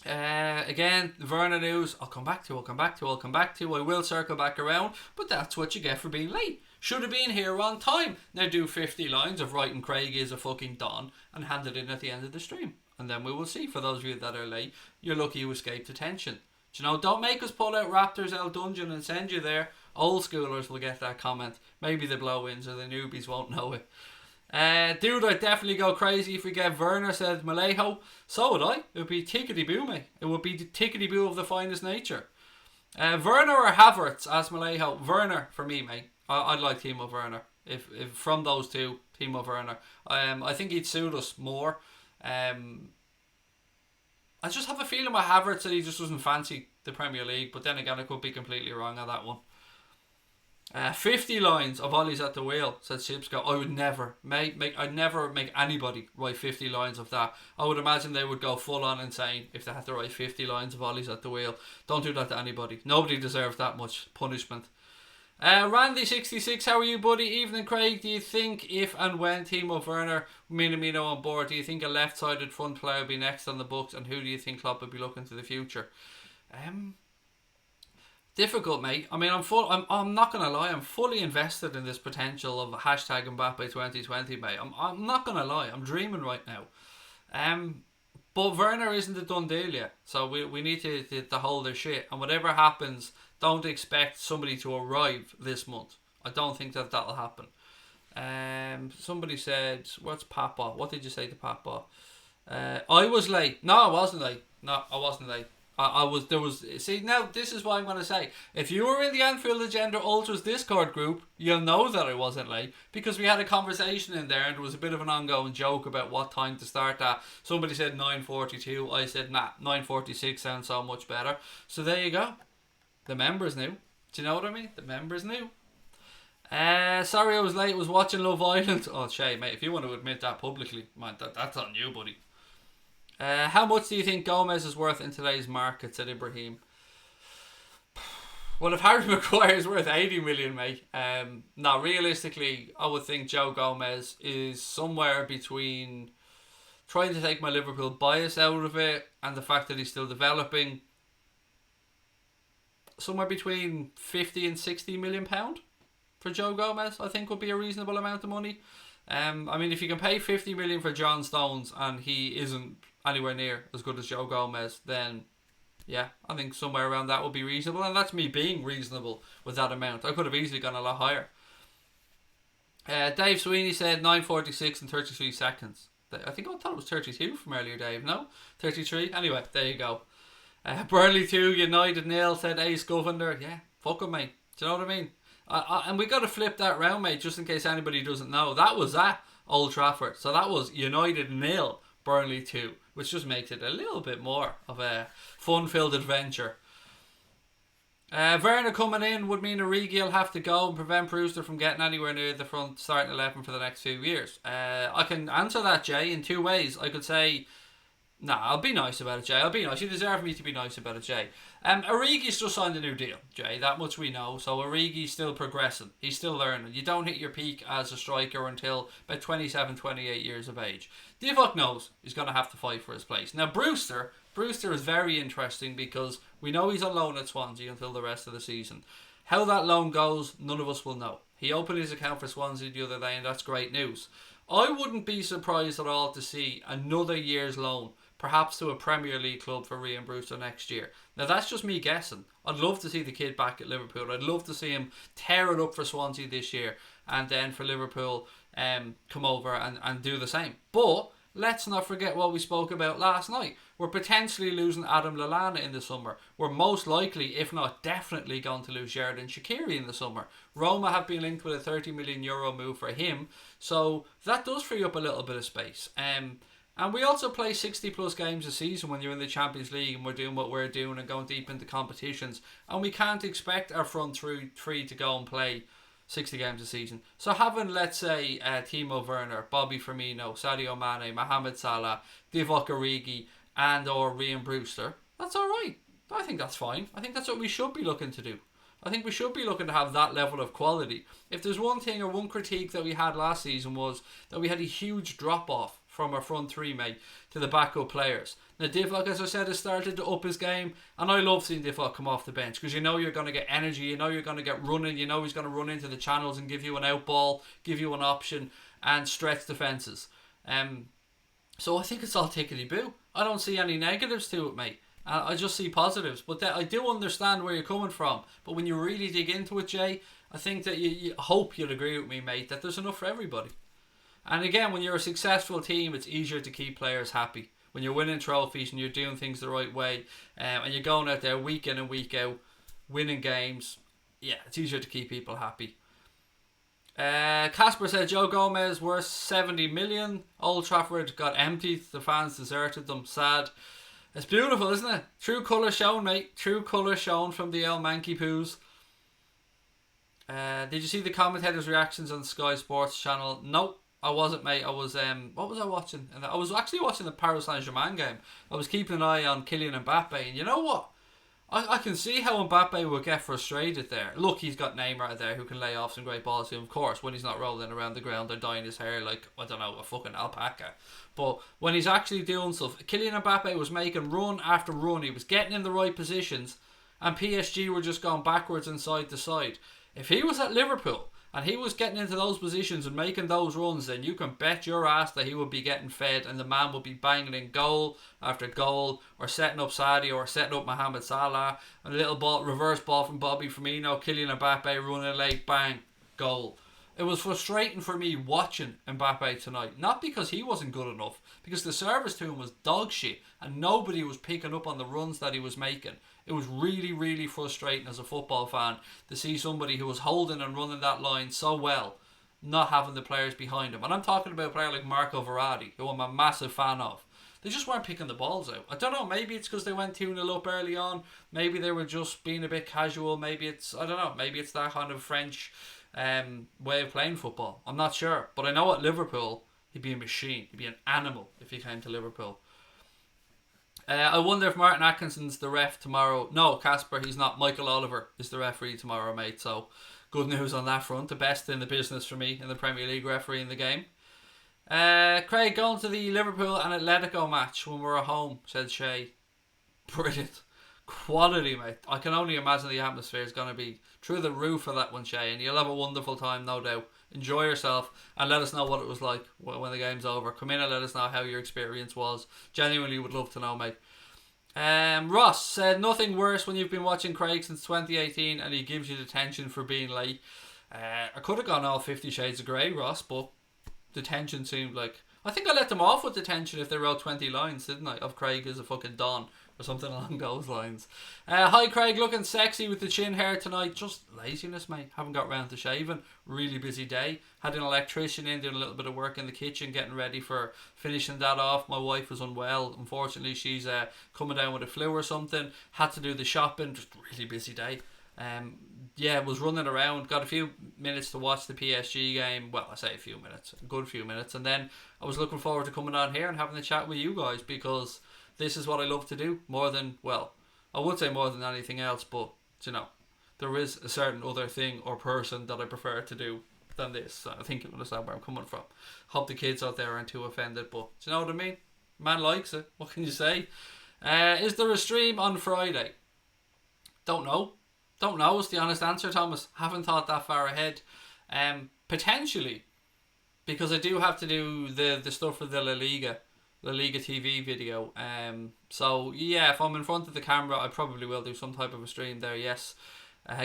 Again, the Werner news, I'll come back to. I will circle back around, but that's what you get for being late. Should have been here on time. Now do 50 lines of writing Craig is a fucking don and hand it in at the end of the stream. And then we will see. For those of you that are late, you're lucky you escaped attention. Do you know, don't make us pull out Raptors L Dungeon and send you there. Old schoolers will get that comment. Maybe the blow-ins or the newbies won't know it. Dude, I'd definitely go crazy if we get Werner, said Malejo. So would I. It would be tickety-boo, mate. It would be the tickety-boo of the finest nature. Werner or Havertz, asked Malejo. Werner for me, mate. I'd like Timo Werner. If from those two, Timo Werner. I think he'd suit us more. I just have a feeling with Havertz that he just doesn't fancy the Premier League. But then again, I could be completely wrong on that one. 50 lines of Ollie's at the wheel, said Shipsco. I would never I'd never make anybody write 50 lines of that. I would imagine they would go full on insane if they had to write 50 lines of Ollie's at the wheel. Don't do that to anybody. Nobody deserves that much punishment. Randy66, how are you, buddy? Evening, Craig. Do you think if and when Timo Werner, Minamino on board, do you think a left-sided front player will be next on the books, and who do you think Klopp will be looking to the future? Difficult, mate. I mean, I'm not gonna lie. I'm fully invested in this potential of hashtag Mbappe 2020, mate. I'm not gonna lie. I'm dreaming right now. But Werner isn't a done deal yet, so we need to hold their shit. And whatever happens, don't expect somebody to arrive this month. I don't think that'll happen. Somebody said, "What's Papa? What did you say to Papa?" I was late. No, I wasn't late. See, now this is what I'm going to say. If you were in the Anfield Agenda Ultras Discord group, you'll know that I wasn't late, because we had a conversation in there and there was a bit of an ongoing joke about what time to start at. Somebody said 9:42. I said, nah, 9:46 sounds so much better. So there you go. The members knew. Do you know what I mean? The members knew. Sorry I was late. I was watching Love Island. Oh, Shay, mate, if you want to admit that publicly, man, that's on you, buddy. How much do you think Gomez is worth in today's market, said Ibrahim? Well, if Harry Maguire is worth 80 million, mate, now realistically, I would think Joe Gomez is somewhere between, trying to take my Liverpool bias out of it and the fact that he's still developing, somewhere between 50 and 60 million pound for Joe Gomez, I think would be a reasonable amount of money. I mean, if you can pay 50 million for John Stones and he isn't anywhere near as good as Joe Gomez, then yeah, I think somewhere around that would be reasonable, and that's me being reasonable with that amount. I could have easily gone a lot higher. Dave Sweeney said 9:46 and 33 seconds. I thought it was 32 from earlier, Dave. No? 33? Anyway, there you go. Burnley 2, United 0, said Ace Govender. Yeah, fuck him, mate. Do you know what I mean? And we got to flip that round, mate, just in case anybody doesn't know. That was at Old Trafford. So that was United 0, Burnley 2, which just makes it a little bit more of a fun-filled adventure. Werner coming in would mean Origi will have to go and prevent Brewster from getting anywhere near the front starting 11 for the next few years. I can answer that, Jay, in two ways. I could say, I'll be nice about it, Jay. I'll be nice. You deserve me to be nice about it, Jay. Origi's just signed a new deal, Jay. That much we know. So Origi's still progressing. He's still learning. You don't hit your peak as a striker until about 27, 28 years of age. Divock knows he's going to have to fight for his place. Now, Brewster is very interesting because we know he's on loan at Swansea until the rest of the season. How that loan goes, none of us will know. He opened his account for Swansea the other day, and that's great news. I wouldn't be surprised at all to see another year's loan, perhaps to a Premier League club for Ryan Brewster next year. Now, that's just me guessing. I'd love to see the kid back at Liverpool. I'd love to see him tear it up for Swansea this year, and then for Liverpool come over and do the same. But let's not forget what we spoke about last night. We're potentially losing Adam Lallana in the summer. We're most likely, if not definitely, going to lose Xherdan Shaqiri in the summer. Roma have been linked with a €30 million move for him, so that does free up a little bit of space. And we also play 60 plus games a season when you're in the Champions League and we're doing what we're doing and going deep into competitions. And we can't expect our front three to go and play 60 games a season. So having, let's say, Timo Werner, Bobby Firmino, Sadio Mane, Mohamed Salah, Divock Origi and or Ryan Brewster, that's alright. I think that's fine. I think that's what we should be looking to do. I think we should be looking to have that level of quality. If there's one thing or one critique that we had last season was that we had a huge drop-off from our front three, mate, to the backup players. Now, Divock, as I said, has started to up his game, and I love seeing Divock come off the bench because you know you're going to get energy, you know you're going to get running, you know he's going to run into the channels and give you an out ball, give you an option, and stretch defences. So I think it's all tickety-boo. I don't see any negatives to it, mate. I just see positives. But I do understand where you're coming from. But when you really dig into it, Jay, I think that you hope you'll agree with me, mate, that there's enough for everybody. And again, when you're a successful team, it's easier to keep players happy. When you're winning trophies and you're doing things the right way, and you're going out there week in and week out, winning games, yeah, it's easier to keep people happy. Casper said Joe Gomez worth 70 million. Old Trafford got emptied. The fans deserted them. Sad. It's beautiful, isn't it? True colour shown, mate. True colour shown from the El Manky Poos. Did you see the commentators' reactions on Sky Sports channel? Nope, I wasn't, mate. I was what was I watching? And I was actually watching the Paris Saint-Germain game. I was keeping an eye on Kylian Mbappe, and you know what? I can see how Mbappe would get frustrated there. Look, he's got Neymar there who can lay off some great balls to him, of course, when he's not rolling around the ground or dyeing his hair like, I don't know, a fucking alpaca. But when he's actually doing stuff, Kylian Mbappe was making run after run. He was getting in the right positions, and PSG were just going backwards and side to side. If he was at Liverpool and he was getting into those positions and making those runs, then you can bet your ass that he would be getting fed and the man would be banging in goal after goal, or setting up Sadio, or setting up Mohamed Salah. A little ball, reverse ball from Bobby Firmino, Kylian Mbappe running late, bang, goal. It was frustrating for me watching Mbappe tonight. Not because he wasn't good enough, because the service to him was dog shit and nobody was picking up on the runs that he was making. It was really, really frustrating as a football fan to see somebody who was holding and running that line so well not having the players behind him. And I'm talking about a player like Marco Verratti, who I'm a massive fan of. They just weren't picking the balls out. I don't know, maybe it's because they went 2-0 up early on. Maybe they were just being a bit casual. Maybe it's, I don't know, maybe it's that kind of French way of playing football. I'm not sure. But I know at Liverpool, he'd be a machine. He'd be an animal if he came to Liverpool. I wonder if Martin Atkinson's the ref tomorrow. No, Casper, he's not. Michael Oliver is the referee tomorrow, mate. So, good news on that front. The best in the business for me in the Premier League referee in the game. Craig, going to the Liverpool and Atletico match when we're at home, said Shay. Brilliant. Quality, mate. I can only imagine the atmosphere is going to be through the roof for that one, Shay. And you'll have a wonderful time, no doubt. Enjoy yourself and let us know what it was like when the game's over. Come in and let us know how your experience was. Genuinely would love to know, mate. Ross said, nothing worse when you've been watching Craig since 2018 and he gives you detention for being late. I could have gone all 50 Shades of Grey, Ross, but detention seemed like... I think I let them off with detention if they wrote 20 lines, didn't I? Of Craig is a fucking Don or something along those lines. Hi Craig, looking sexy with the chin hair tonight. Just laziness, mate. Haven't got round to shaving. Really busy day. Had an electrician in doing a little bit of work in the kitchen, getting ready for finishing that off. My wife was unwell. Unfortunately, she's coming down with a flu or something. Had to do the shopping. Just really busy day. Was running around. Got a few minutes to watch the PSG game. Well, I say a few minutes. A good few minutes. And then I was looking forward to coming on here and having a chat with you guys, because this is what I love to do more than, well, I would say more than anything else, but, you know, there is a certain other thing or person that I prefer to do than this. So I think you understand where I'm coming from. Hope the kids out there aren't too offended, but do you know what I mean? Man likes it. What can you say? Is there a stream on Friday? Don't know is the honest answer, Thomas. Haven't thought that far ahead. Potentially, because I do have to do the stuff for the La Liga TV video. So yeah, if I'm in front of the camera, I probably will do some type of a stream there. Yes.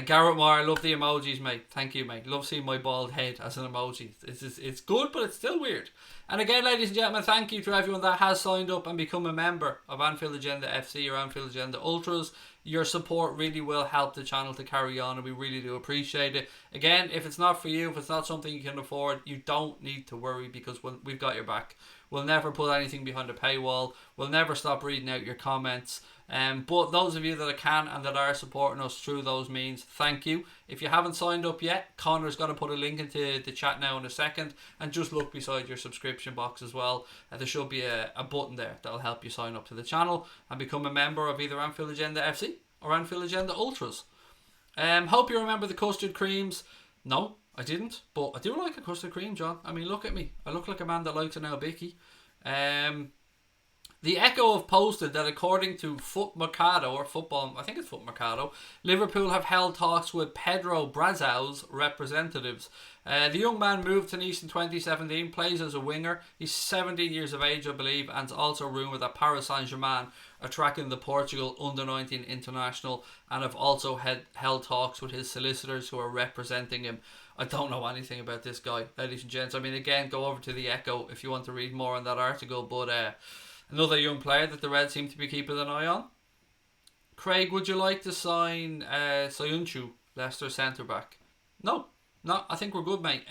Garrett Moore, love the emojis, mate. Thank you, mate. Love seeing my bald head as an emoji. It's good, but it's still weird. And again, ladies and gentlemen, thank you to everyone that has signed up and become a member of Anfield Agenda FC or Anfield Agenda Ultras. Your support really will help the channel to carry on, and we really do appreciate it. Again, if it's not for you, if it's not something you can afford, you don't need to worry, because we've got your back. We'll never put anything behind a paywall. We'll never stop reading out your comments. But those of you that can and that are supporting us through those means, thank you. If you haven't signed up yet, Connor's going to put a link into the chat now in a second, and just look beside your subscription box as well. There should be a button there that'll help you sign up to the channel and become a member of either Anfield Agenda FC or Anfield Agenda Ultras. Hope you remember the custard creams. No, I didn't, but I do like a custard cream, John. I mean, look at me. I look like a man that likes an Albicky. The Echo have posted that according to Foot Mercado, or Football, I think it's Foot Mercado, Liverpool have held talks with Pedro Brazau's representatives. The young man moved to Nice in 2017, plays as a winger. He's 17 years of age, I believe, and it's also rumoured that Paris Saint-Germain are tracking the Portugal under-19 international and have also held talks with his solicitors who are representing him. I don't know anything about this guy, ladies and gents. I mean, again, go over to the Echo if you want to read more on that article, but another young player that the Reds seem to be keeping an eye on. Craig, would you like to sign Soyuncu, Leicester centre-back? No, I think we're good, mate.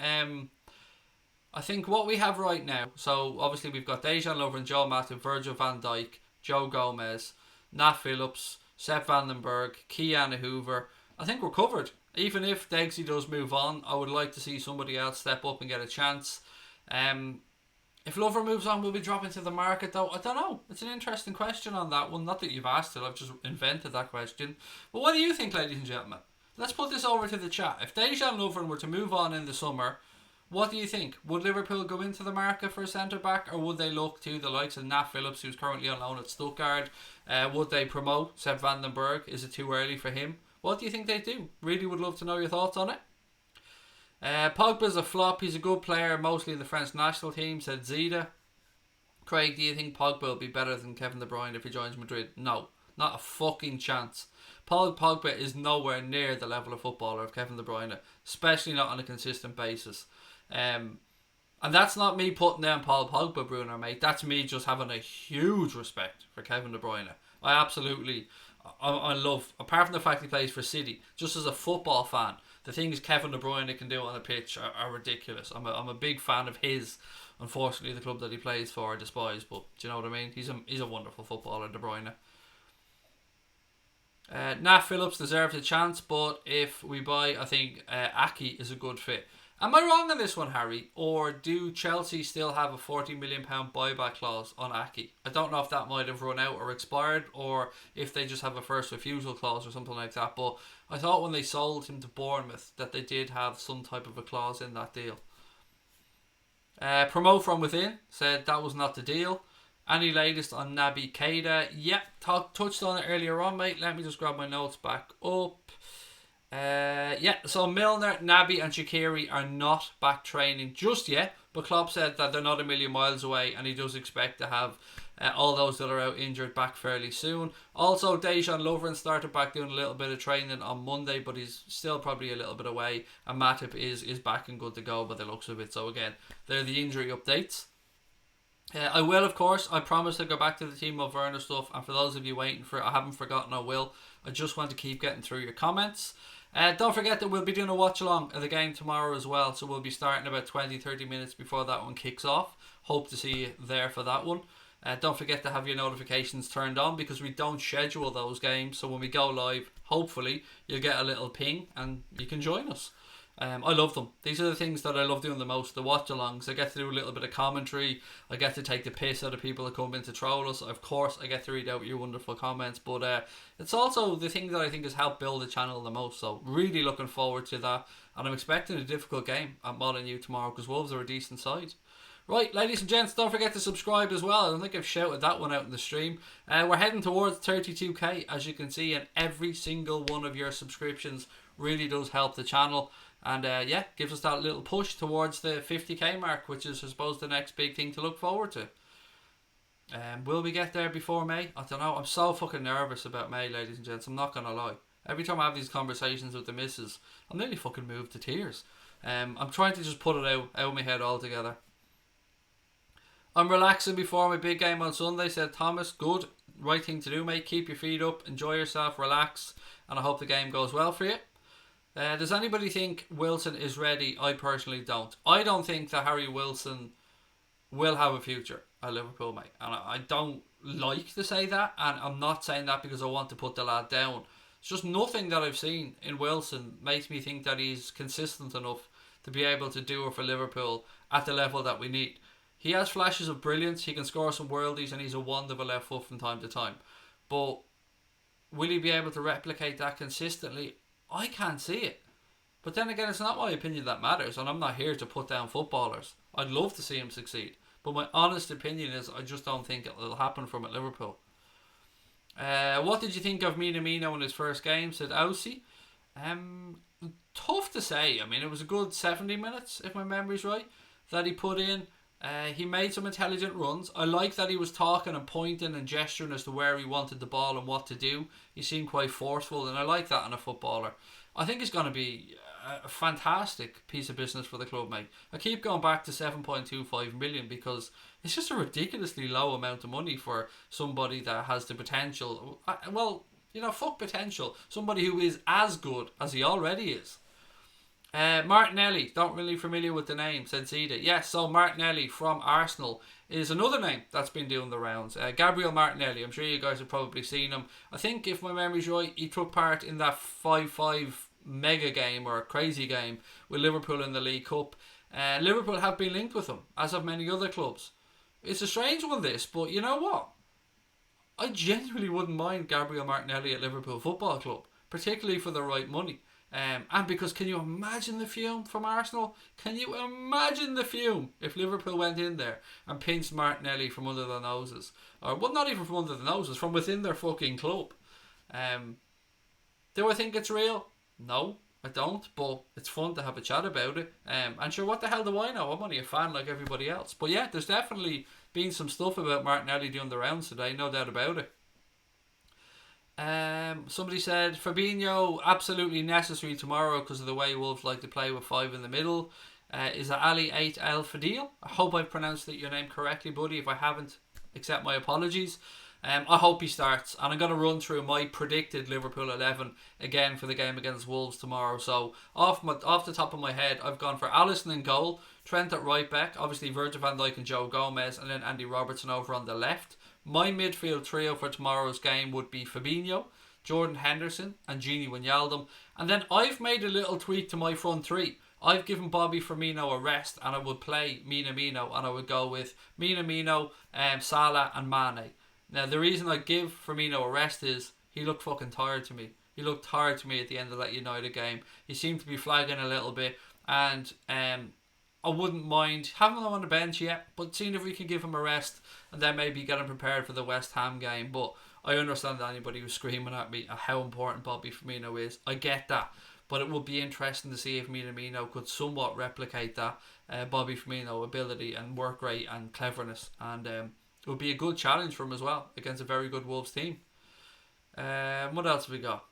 I think what we have right now, so obviously we've got Dejan Lovren, Joel Matip, Virgil van Dijk, Joe Gomez, Nat Phillips, Sepp Vandenberg, Kylian Hoover, I think we're covered. Even if Degsy does move on, I would like to see somebody else step up and get a chance. If Lover moves on, will we drop into the market though? I don't know. It's an interesting question on that one. Not that you've asked it, I've just invented that question. But what do you think, ladies and gentlemen? Let's put this over to the chat. If Dejan Lovren were to move on in the summer, what do you think? Would Liverpool go into the market for a centre-back, or would they look to the likes of Nat Phillips, who's currently on loan at Stuttgart? Would they promote Sepp Vandenberg? Is it too early for him? What do you think they do? Really would love to know your thoughts on it. Pogba's a flop. He's a good player, mostly in the French national team, said Zida. Craig, do you think Pogba will be better than Kevin De Bruyne if he joins Madrid? No, not a fucking chance. Paul Pogba is nowhere near the level of footballer of Kevin De Bruyne, especially not on a consistent basis. And that's not me putting down Paul Pogba, Bruno, mate. That's me just having a huge respect for Kevin De Bruyne. I love, apart from the fact he plays for City, just as a football fan, the things Kevin De Bruyne can do on the pitch are ridiculous. I'm a big fan of his. Unfortunately, the club that he plays for I despise, but do you know what I mean? He's a wonderful footballer, De Bruyne. Nat Phillips deserves a chance, but if we buy, I think Aki is a good fit. Am I wrong on this one, Harry? Or do Chelsea still have a £40 million buyback clause on Aki? I don't know if that might have run out or expired, or if they just have a first refusal clause or something like that. But I thought when they sold him to Bournemouth that they did have some type of a clause in that deal. Promote from within said that was not the deal. Any latest on Naby Keita? Yeah, touched on it earlier on, mate. Let me just grab my notes back up. So Milner, Naby and Shaqiri are not back training just yet, but Klopp said that they're not a million miles away, and he does expect to have all those that are out injured back fairly soon. Also, Dejan Lovren started back doing a little bit of training on Monday, but he's still probably a little bit away, and Matip is back and good to go by the looks of it. So again, they're the injury updates. I will, of course, I promise to go back to the team of WERNER stuff, and for those of you waiting for it, I haven't forgotten, I will. I just want to keep getting through your comments. Don't forget that we'll be doing a watch along of the game tomorrow as well, so we'll be starting about 20-30 minutes before that one kicks off. Hope to see you there for that one. Don't forget to have your notifications turned on, because we don't schedule those games, so when we go live, hopefully you'll get a little ping and you can join us. I love them. These are the things that I love doing the most, the watch-alongs. I get to do a little bit of commentary. I get to take the piss out of people that come in to troll us. Of course, I get to read out your wonderful comments, but it's also the thing that I think has helped build the channel the most. So really looking forward to that, and I'm expecting a difficult game at Molineux tomorrow, because Wolves are a decent side. Right, ladies and gents, don't forget to subscribe as well. I don't think I've shouted that one out in the stream. We're heading towards 32k, as you can see, and every single one of your subscriptions really does help the channel. And gives us that little push towards the 50k mark, which is, I suppose, the next big thing to look forward to. Will we get there before May? I don't know. I'm so fucking nervous about May, ladies and gents. I'm not going to lie. Every time I have these conversations with the missus, I'm nearly fucking moved to tears. I'm trying to just put it out of my head altogether. I'm relaxing before my big game on Sunday, said Thomas. Good. Right thing to do, mate. Keep your feet up. Enjoy yourself. Relax. And I hope the game goes well for you. Does anybody think Wilson is ready? I personally don't. I don't think that Harry Wilson will have a future at Liverpool, mate. And I don't like to say that. And I'm not saying that because I want to put the lad down. It's just nothing that I've seen in Wilson makes me think that he's consistent enough to be able to do it for Liverpool at the level that we need. He has flashes of brilliance. He can score some worldies, and he's a wand of a left foot from time to time. But will he be able to replicate that consistently? I can't see it. But then again, it's not my opinion that matters, and I'm not here to put down footballers. I'd love to see him succeed, but my honest opinion is I just don't think it'll happen from at Liverpool. What did you think of Minamino in his first game? Said Aussie. Tough to say. I mean, it was a good 70 minutes, if my memory's right, that he put in. He made some intelligent runs. I like that he was talking and pointing and gesturing as to where he wanted the ball and what to do. He seemed quite forceful, and I like that in a footballer. I think it's going to be a fantastic piece of business for the club, mate. I keep going back to 7.25 million because it's just a ridiculously low amount of money for somebody that has the potential. Well, fuck potential. Somebody who is as good as he already is. Martinelli, don't really familiar with the name, said Zeta. Yes, so Martinelli from Arsenal is another name that's been doing the rounds. Gabriel Martinelli, I'm sure you guys have probably seen him. I think, if my memory's right, he took part in that 5-5 mega game or crazy game with Liverpool in the League Cup. Liverpool have been linked with him, as have many other clubs. It's a strange one, this, but you know what? I genuinely wouldn't mind Gabriel Martinelli at Liverpool Football Club, particularly for the right money. And because, can you imagine the fume from Arsenal? Can you imagine the fume if Liverpool went in there and pinched Martinelli from under their noses? Or, well, not even from under the noses, from within their fucking club. Do I think it's real? No, I don't, but it's fun to have a chat about it. And sure, what the hell do I know? I'm only a fan like everybody else. But yeah, there's definitely been some stuff about Martinelli doing the rounds today, no doubt about it. Somebody said Fabinho absolutely necessary tomorrow because of the way Wolves like to play with 5 in the middle. Is that Ali 8 El Fadil? I hope I've pronounced your name correctly, buddy. If I haven't, accept my apologies. I hope he starts, and I'm going to run through my predicted Liverpool 11 again for the game against Wolves tomorrow. So off the top of my head, I've gone for Alisson in goal, Trent at right back, obviously Virgil van Dijk and Joe Gomez, and then Andy Robertson over on the left. My midfield trio for tomorrow's game would be Fabinho, Jordan Henderson and Gini Wijnaldum. And then I've made a little tweak to my front three. I've given Bobby Firmino a rest, and I would play Minamino, and I would go with Minamino, Salah and Mane. Now, the reason I give Firmino a rest is he looked fucking tired to me. He looked tired to me at the end of that United game. He seemed to be flagging a little bit, and I wouldn't mind having him on the bench yet, but seeing if we can give him a rest and then maybe get him prepared for the West Ham game. But I understand anybody who's screaming at me at how important Bobby Firmino is. I get that, but it would be interesting to see if Minamino could somewhat replicate that Bobby Firmino ability and work rate and cleverness, and it would be a good challenge for him as well against a very good Wolves team. What else have we got?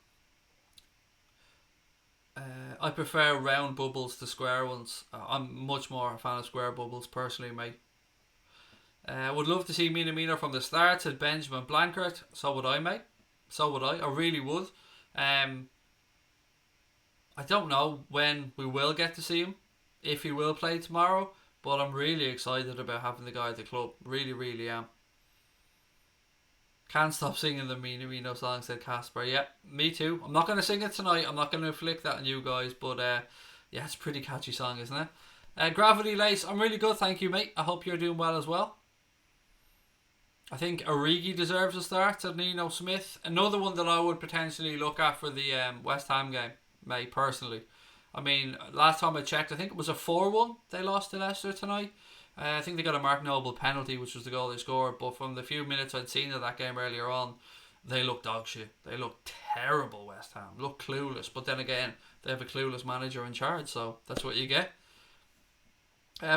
I prefer round bubbles to square ones. I'm much more a fan of square bubbles personally, mate. Would love to see Minamino from the start, said Benjamin Blankert. So would I, mate. So would I. I really would. I don't know when we will get to see him, if he will play tomorrow, but I'm really excited about having the guy at the club. Really, really am. Can't stop singing the Minamino song, said Casper. Yeah, me too. I'm not going to sing it tonight. I'm not going to inflict that on you guys, but yeah, it's a pretty catchy song, isn't it? Gravity Lace, I'm really good, thank you, mate. I hope you're doing well as well. I think Origi deserves a start, said Nino Smith. Another one that I would potentially look at for the West Ham game, mate, personally. I mean, last time I checked, I think it was a 4-1 they lost to Leicester tonight. I think they got a Mark Noble penalty, which was the goal they scored. But from the few minutes I'd seen of that game earlier on, they looked dog shit. They looked terrible, West Ham. Looked clueless. But then again, they have a clueless manager in charge, so that's what you get.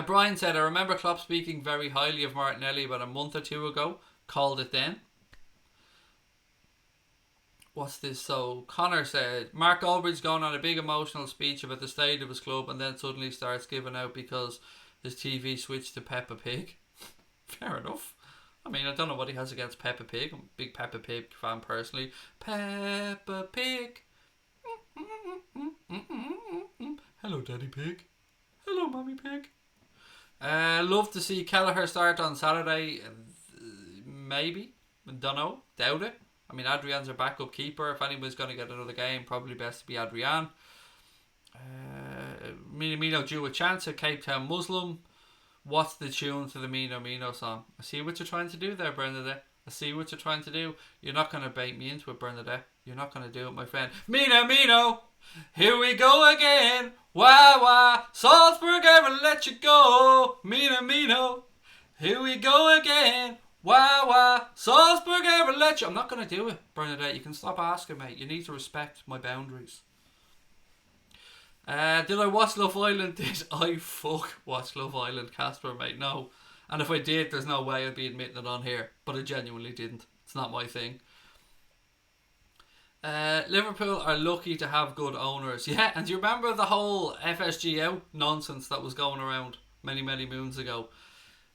Brian said, I remember Klopp speaking very highly of Martinelli about a month or two ago. Called it then. What's this? So Connor said, Mark Aldridge's going on a big emotional speech about the state of his club and then suddenly starts giving out because his TV switched to Peppa Pig. Fair enough. I mean, I don't know what he has against Peppa Pig. I'm a big Peppa Pig fan personally. Peppa Pig. Hello, Daddy Pig. Hello, Mommy Pig. Love to see Kelleher start on Saturday. Maybe. Don't know. Doubt it. I mean, Adrian's our backup keeper. If anyone's going to get another game, probably best to be Adrian. Minamino due a chance at Cape Town Muslim. What's the tune to the Minamino song? I see what you're trying to do there, Bernadette. I see what you're trying to do. You're not going to bait me into it, Bernadette. You're not going to do it, my friend. Minamino, here we go again. Wah wah, Salzburg, I will let you go. Minamino, here we go again. Wah wah, Salzburg, I will let you. I'm not going to do it, Bernadette. You can stop asking, mate. You need to respect my boundaries. Did I watch Love Island? Did I watch Love Island, Casper, mate? No. And if I did, there's no way I'd be admitting it on here. But I genuinely didn't. It's not my thing. Liverpool are lucky to have good owners. Yeah, and do you remember the whole FSG out nonsense that was going around many, many moons ago?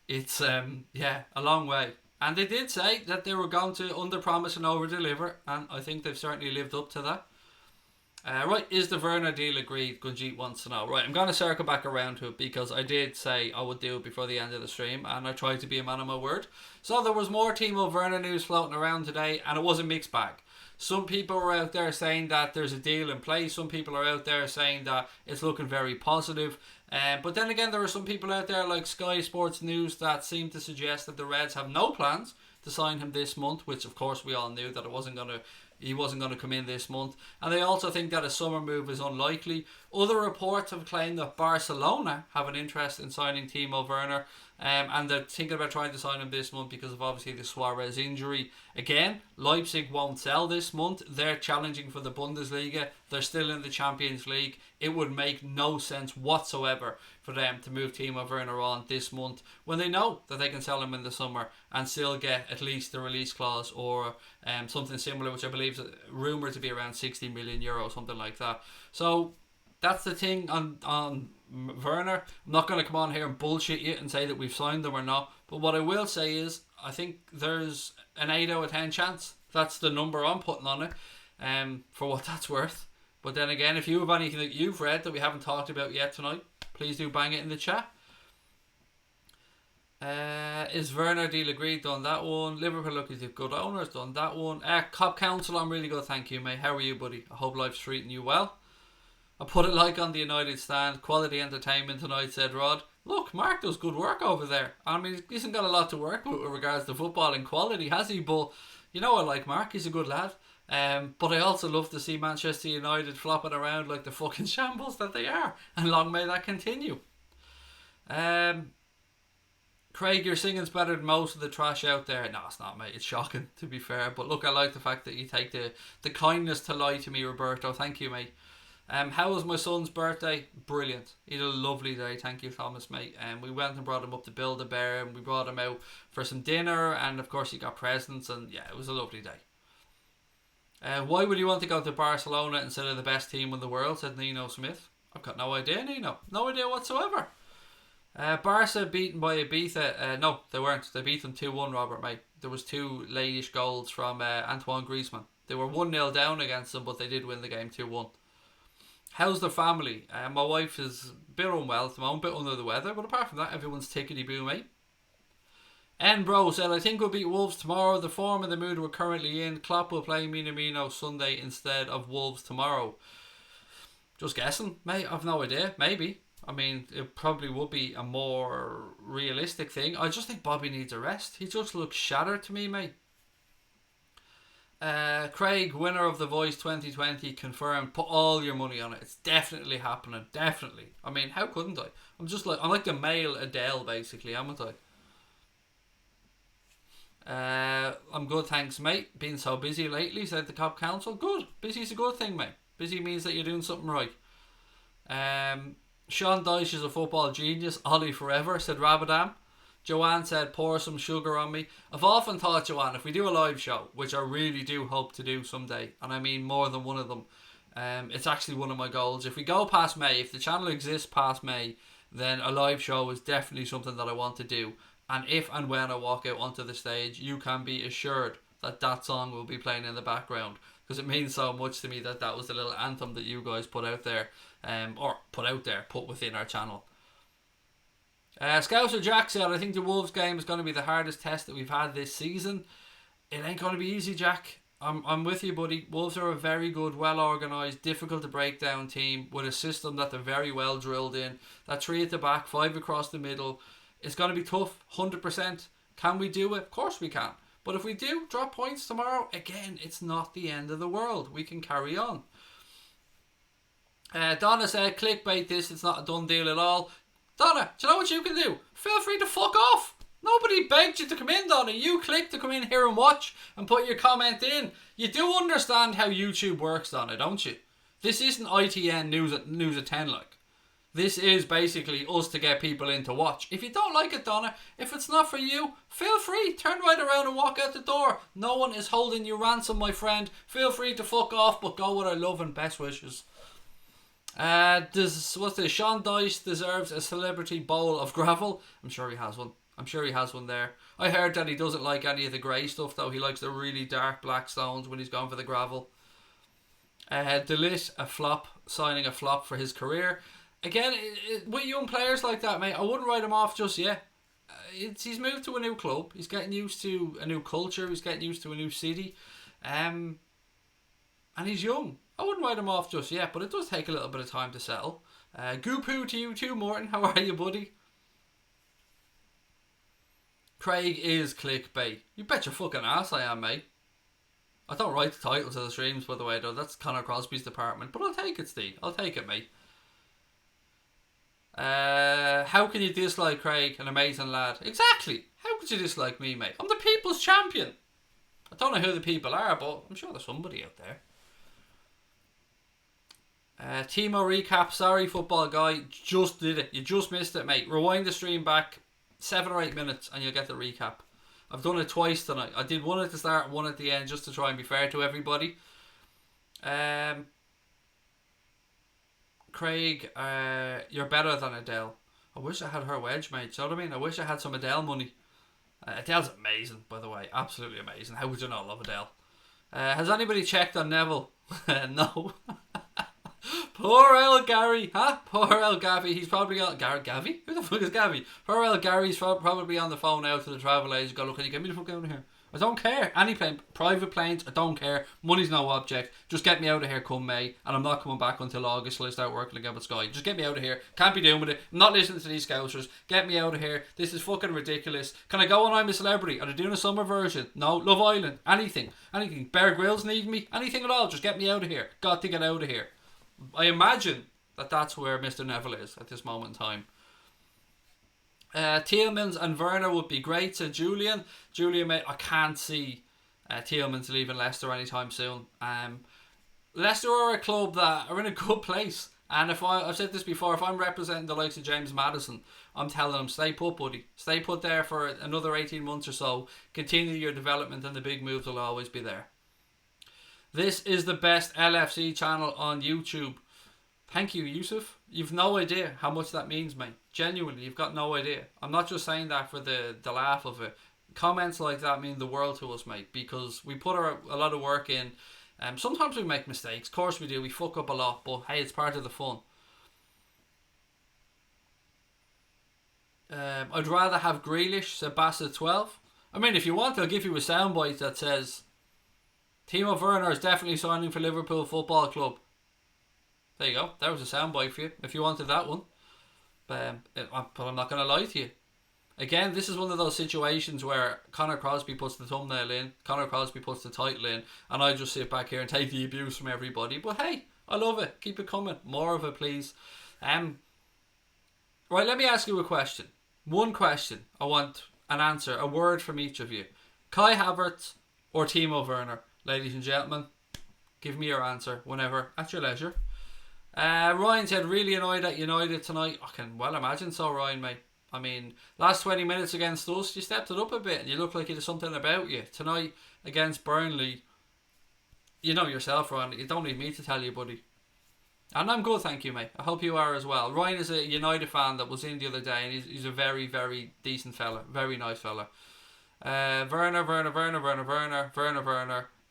It's, yeah, a long way. And they did say that they were going to under-promise and over-deliver. And I think they've certainly lived up to that. Right, is the Werner deal agreed? Gunjeet wants to know. Right, I'm going to circle back around to it because I did say I would do it before the end of the stream, and I tried to be a man of my word. So there was more Timo Werner news floating around today, and it was a mixed bag. Some people were out there saying that there's a deal in place. Some people are out there saying that it's looking very positive. But then again, there are some people out there like Sky Sports News that seem to suggest that the Reds have no plans to sign him this month, which of course we all knew that he wasn't going to come in this month. And they also think that a summer move is unlikely. Other reports have claimed that Barcelona have an interest in signing Timo Werner, and they're thinking about trying to sign him this month because of obviously the Suarez injury. Again, Leipzig won't sell this month. They're challenging for the Bundesliga. They're still in the Champions League. It would make no sense whatsoever for them to move Timo Werner on this month when they know that they can sell him in the summer and still get at least the release clause or something similar, which I believe is rumoured to be around 60 million euro, something like that. So that's the thing on Werner. I'm not going to come on here and bullshit you and say that we've signed them or not, but what I will say is I think there's an 8 out of 10 chance. That's the number I'm putting on it, for what that's worth. But then again, if you have anything that you've read that we haven't talked about yet tonight, please do bang it in the chat. Is Werner deal agreed? Done that one. Liverpool looking to good owners. Done that one. Cop Council, I'm really good, thank you, mate. How are you, buddy? I hope life's treating you well. I put it like on the United stand. Quality entertainment tonight, said Rod. Look, Mark does good work over there. I mean, he hasn't got a lot to work with regards to football and quality, has he? But you know I like Mark. He's a good lad. But I also love to see Manchester United flopping around like the fucking shambles that they are. And long may that continue. Craig, your singing's better than most of the trash out there. No, it's not, mate. It's shocking, to be fair. But look, I like the fact that you take the kindness to lie to me, Roberto. Thank you, mate. How was my son's birthday? Brilliant. He had a lovely day. Thank you, Thomas, mate. We went and brought him up to Build-A-Bear, and we brought him out for some dinner, and of course he got presents, and yeah, it was a lovely day. Why would you want to go to Barcelona instead of the best team in the world, said Nino Smith. I've got no idea, Nino. No idea whatsoever. Barca beaten by Ibiza. No, they weren't. They beat them 2-1, Robert, mate. There was 2 late-ish goals from Antoine Griezmann. They were 1-0 down against them, but they did win the game 2-1. How's the family? My wife is a bit unwell at the moment, a bit under the weather, but apart from that, everyone's tickety-boo, mate. Bro said, I think we'll beat Wolves tomorrow. The form and the mood we're currently in. Klopp will play Minamino Sunday instead of Wolves tomorrow. Just guessing, mate. I've no idea. Maybe. I mean, it probably would be a more realistic thing. I just think Bobby needs a rest. He just looks shattered to me, mate. Craig, winner of The Voice 2020, confirmed. Put all your money on it. It's definitely happening. Definitely. I mean, how couldn't I? I'm like the male Adele, basically, haven't I? I'm good, thanks, mate. Been so busy lately, said the Cop Council. Good. Busy's a good thing, mate. Busy means that you're doing something right. Sean Dyche is a football genius. Ollie forever, said Rabadam. Joanne said, pour some sugar on me. I've often thought, Joanne, if we do a live show, which I really do hope to do someday, and I mean more than one of them, it's actually one of my goals. If we go past May, if the channel exists past May, then a live show is definitely something that I want to do. And if and when I walk out onto the stage, you can be assured that that song will be playing in the background, because it means so much to me that that was the little anthem that you guys put out there, put within our channel. Scouser Jack said, I think the Wolves game is going to be the hardest test that we've had this season. It ain't going to be easy, Jack. I'm with you, buddy. Wolves are a very good, well organised, difficult to break down team with a system that they're very well drilled in. That 3 at the back, 5 across the middle. It's going to be tough, 100%. Can we do it? Of course we can. But if we do drop points tomorrow, again, it's not the end of the world. We can carry on. Donna said, clickbait this, it's not a done deal at all. Donna, do you know what you can do? Feel free to fuck off. Nobody begged you to come in, Donna. You clicked to come in here and watch and put your comment in. You do understand how YouTube works, Donna, don't you? This isn't ITN news at 10 like. This is basically us to get people in to watch. If you don't like it, Donna, if it's not for you, feel free. Turn right around and walk out the door. No one is holding you ransom, my friend. Feel free to fuck off, but go with our love and best wishes. Sean Dyche deserves a celebrity bowl of gravel. I'm sure he has one there. I heard that he doesn't like any of the grey stuff though. He likes the really dark black stones when he's going for the gravel. Delit, a flop, signing a flop for his career. Again, with young players like that, mate, I wouldn't write him off just yet. He's moved to a new club. He's getting used to a new culture. He's getting used to a new city. And he's young. I wouldn't write him off just yet, but it does take a little bit of time to settle. Goopoo to you too, Morton. How are you, buddy? Craig is clickbait. You bet your fucking ass I am, mate. I don't write the titles of the streams, by the way, though. That's Conor Crosby's department. But I'll take it, Steve. I'll take it, mate. How can you dislike Craig, an amazing lad? Exactly. How could you dislike me, mate? I'm the people's champion. I don't know who the people are, but I'm sure there's somebody out there. Timo recap. Sorry, football guy. Just did it. You just missed it, mate. Rewind the stream back 7 or 8 minutes and you'll get the recap. I've done it twice tonight. I did one at the start and one at the end just to try and be fair to everybody. Craig, you're better than Adele. I wish I had her wedge, mate. Do you know what I mean? I wish I had some Adele money. Adele's amazing, by the way. Absolutely amazing. How would you not love Adele? Has anybody checked on Neville? No. Poor El Gary, huh? Poor El Gavi. He's probably on Gavi? Who the fuck is Gavi? Poor El Gary's probably on the phone now to the travel agent. Go, look, can you get me the fuck out of here? I don't care. Any plane, private planes, I don't care. Money's no object. Just get me out of here come May, and I'm not coming back until August till I start working again with Sky. Just get me out of here. Can't be doing with it. I'm not listening to these scousers. Get me out of here. This is fucking ridiculous. Can I go on I'm a Celebrity? Are they doing a summer version? No. Love Island? Anything. Anything. Bear Grylls need me? Anything at all. Just get me out of here. Got to get out of here. I imagine that that's where Mr. Neville is at this moment in time. Tielemans and Werner would be great, said Julian. Julian, mate, I can't see Tielemans leaving Leicester anytime soon. Leicester are a club that are in a good place, and I've said this before, if I'm representing the likes of James Maddison, I'm telling him, stay put, buddy. Stay put there for another 18 months or so. Continue your development and the big moves will always be there. This is the best LFC channel on YouTube. Thank you, Yusuf. You've no idea how much that means, mate. Genuinely, you've got no idea. I'm not just saying that for the laugh of it. Comments like that mean the world to us, mate, because we put a lot of work in. Sometimes we make mistakes. Of course we do. We fuck up a lot, but hey, it's part of the fun. I'd rather have Grealish, said Bassett 12. I mean, if you want, I'll give you a soundbite that says Timo Werner is definitely signing for Liverpool Football Club. There you go. That was a soundbite for you, if you wanted that one. But I'm not going to lie to you. Again, this is one of those situations where Conor Crosby puts the thumbnail in, Conor Crosby puts the title in, and I just sit back here and take the abuse from everybody. But hey, I love it. Keep it coming. More of it, please. Right, let me ask you a question. One question. I want an answer, a word from each of you. Kai Havertz or Timo Werner? Ladies and gentlemen, give me your answer whenever, at your leisure. Ryan said, really annoyed at United tonight. I can well imagine so, Ryan, mate. I mean, last 20 minutes against us, you stepped it up a bit and you look like you did something about you. Tonight, against Burnley, you know yourself, Ryan. You don't need me to tell you, buddy. And I'm good, thank you, mate. I hope you are as well. Ryan is a United fan that was in the other day, and he's a very, very decent fella. Very nice fella.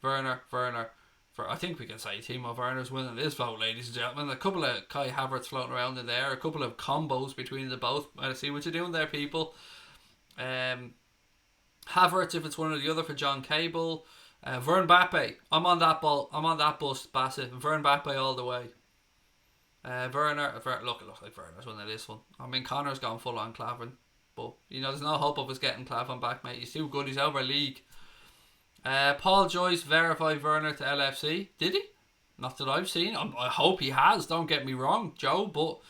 Werner. I think we can say Timo Werner's winning this vote, ladies and gentlemen. A couple of Kai Havertz floating around in there. A couple of combos between the both. I see what you're doing there, people. Havertz, if it's one or the other, for John Cable. Mbappe. I'm on that bus, Bassett. Mbappe all the way. Werner. Look, it looks like Werner's winning this one. I mean, Connor's gone full on Clavin. But, you know, there's no hope of us getting Clavin back, mate. He's too good. He's over league. Paul Joyce verified Werner to LFC. Did he? Not that I've seen. I hope he has. Don't get me wrong, Joe. But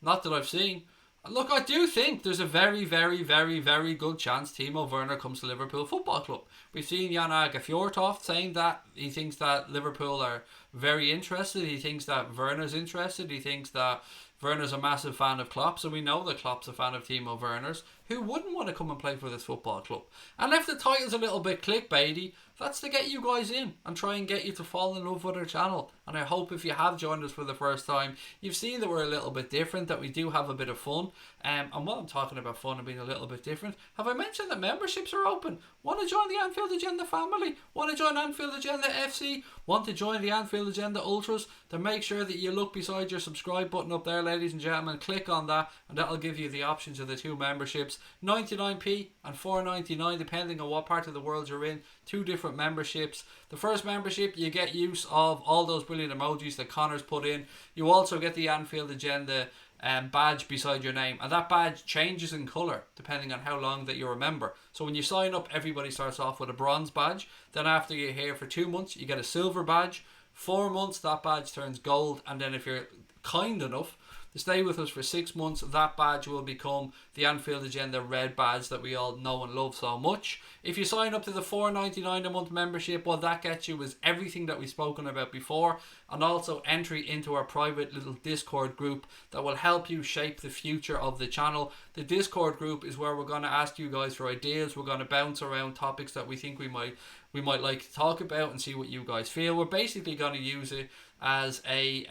not that I've seen. Look, I do think there's a very, very, very, very good chance Timo Werner comes to Liverpool Football Club. We've seen Jan Åge Fjørtoft saying that he thinks that Liverpool are very interested. He thinks that Werner's interested. He thinks that Werner's a massive fan of Klopp's, and we know that Klopp's a fan of Timo Werner's. Who wouldn't want to come and play for this football club? And if the title's a little bit clickbaity, that's to get you guys in and try and get you to fall in love with our channel. And I hope if you have joined us for the first time, you've seen that we're a little bit different, that we do have a bit of fun. And while I'm talking about fun and being a little bit different, have I mentioned that memberships are open? Want to join the Anfield Agenda family? Want to join Anfield Agenda FC? Want to join the Anfield Agenda Ultras? Then make sure that you look beside your subscribe button up there, ladies and gentlemen. Click on that and that'll give you the options of the two memberships, 99p and 4.99 depending on what part of the world you're in. Two different memberships. The first membership, you get use of all those brilliant emojis that Connor's put in. You also get the Anfield Agenda badge beside your name, and that badge changes in colour depending on how long that you're a member. So when you sign up, everybody starts off with a bronze badge. Then after you're here for 2 months, you get a silver badge. 4 months, that badge turns gold, and then if you're kind enough to stay with us for 6 months, that badge will become the Anfield Agenda red badge that we all know and love so much. If you sign up to the $4.99 a month membership, what that gets you is everything that we've spoken about before, and also entry into our private little Discord group that will help you shape the future of the channel. The Discord group is where we're going to ask you guys for ideas. We're going to bounce around topics that we think we might like to talk about and see what you guys feel. We're basically going to use it as a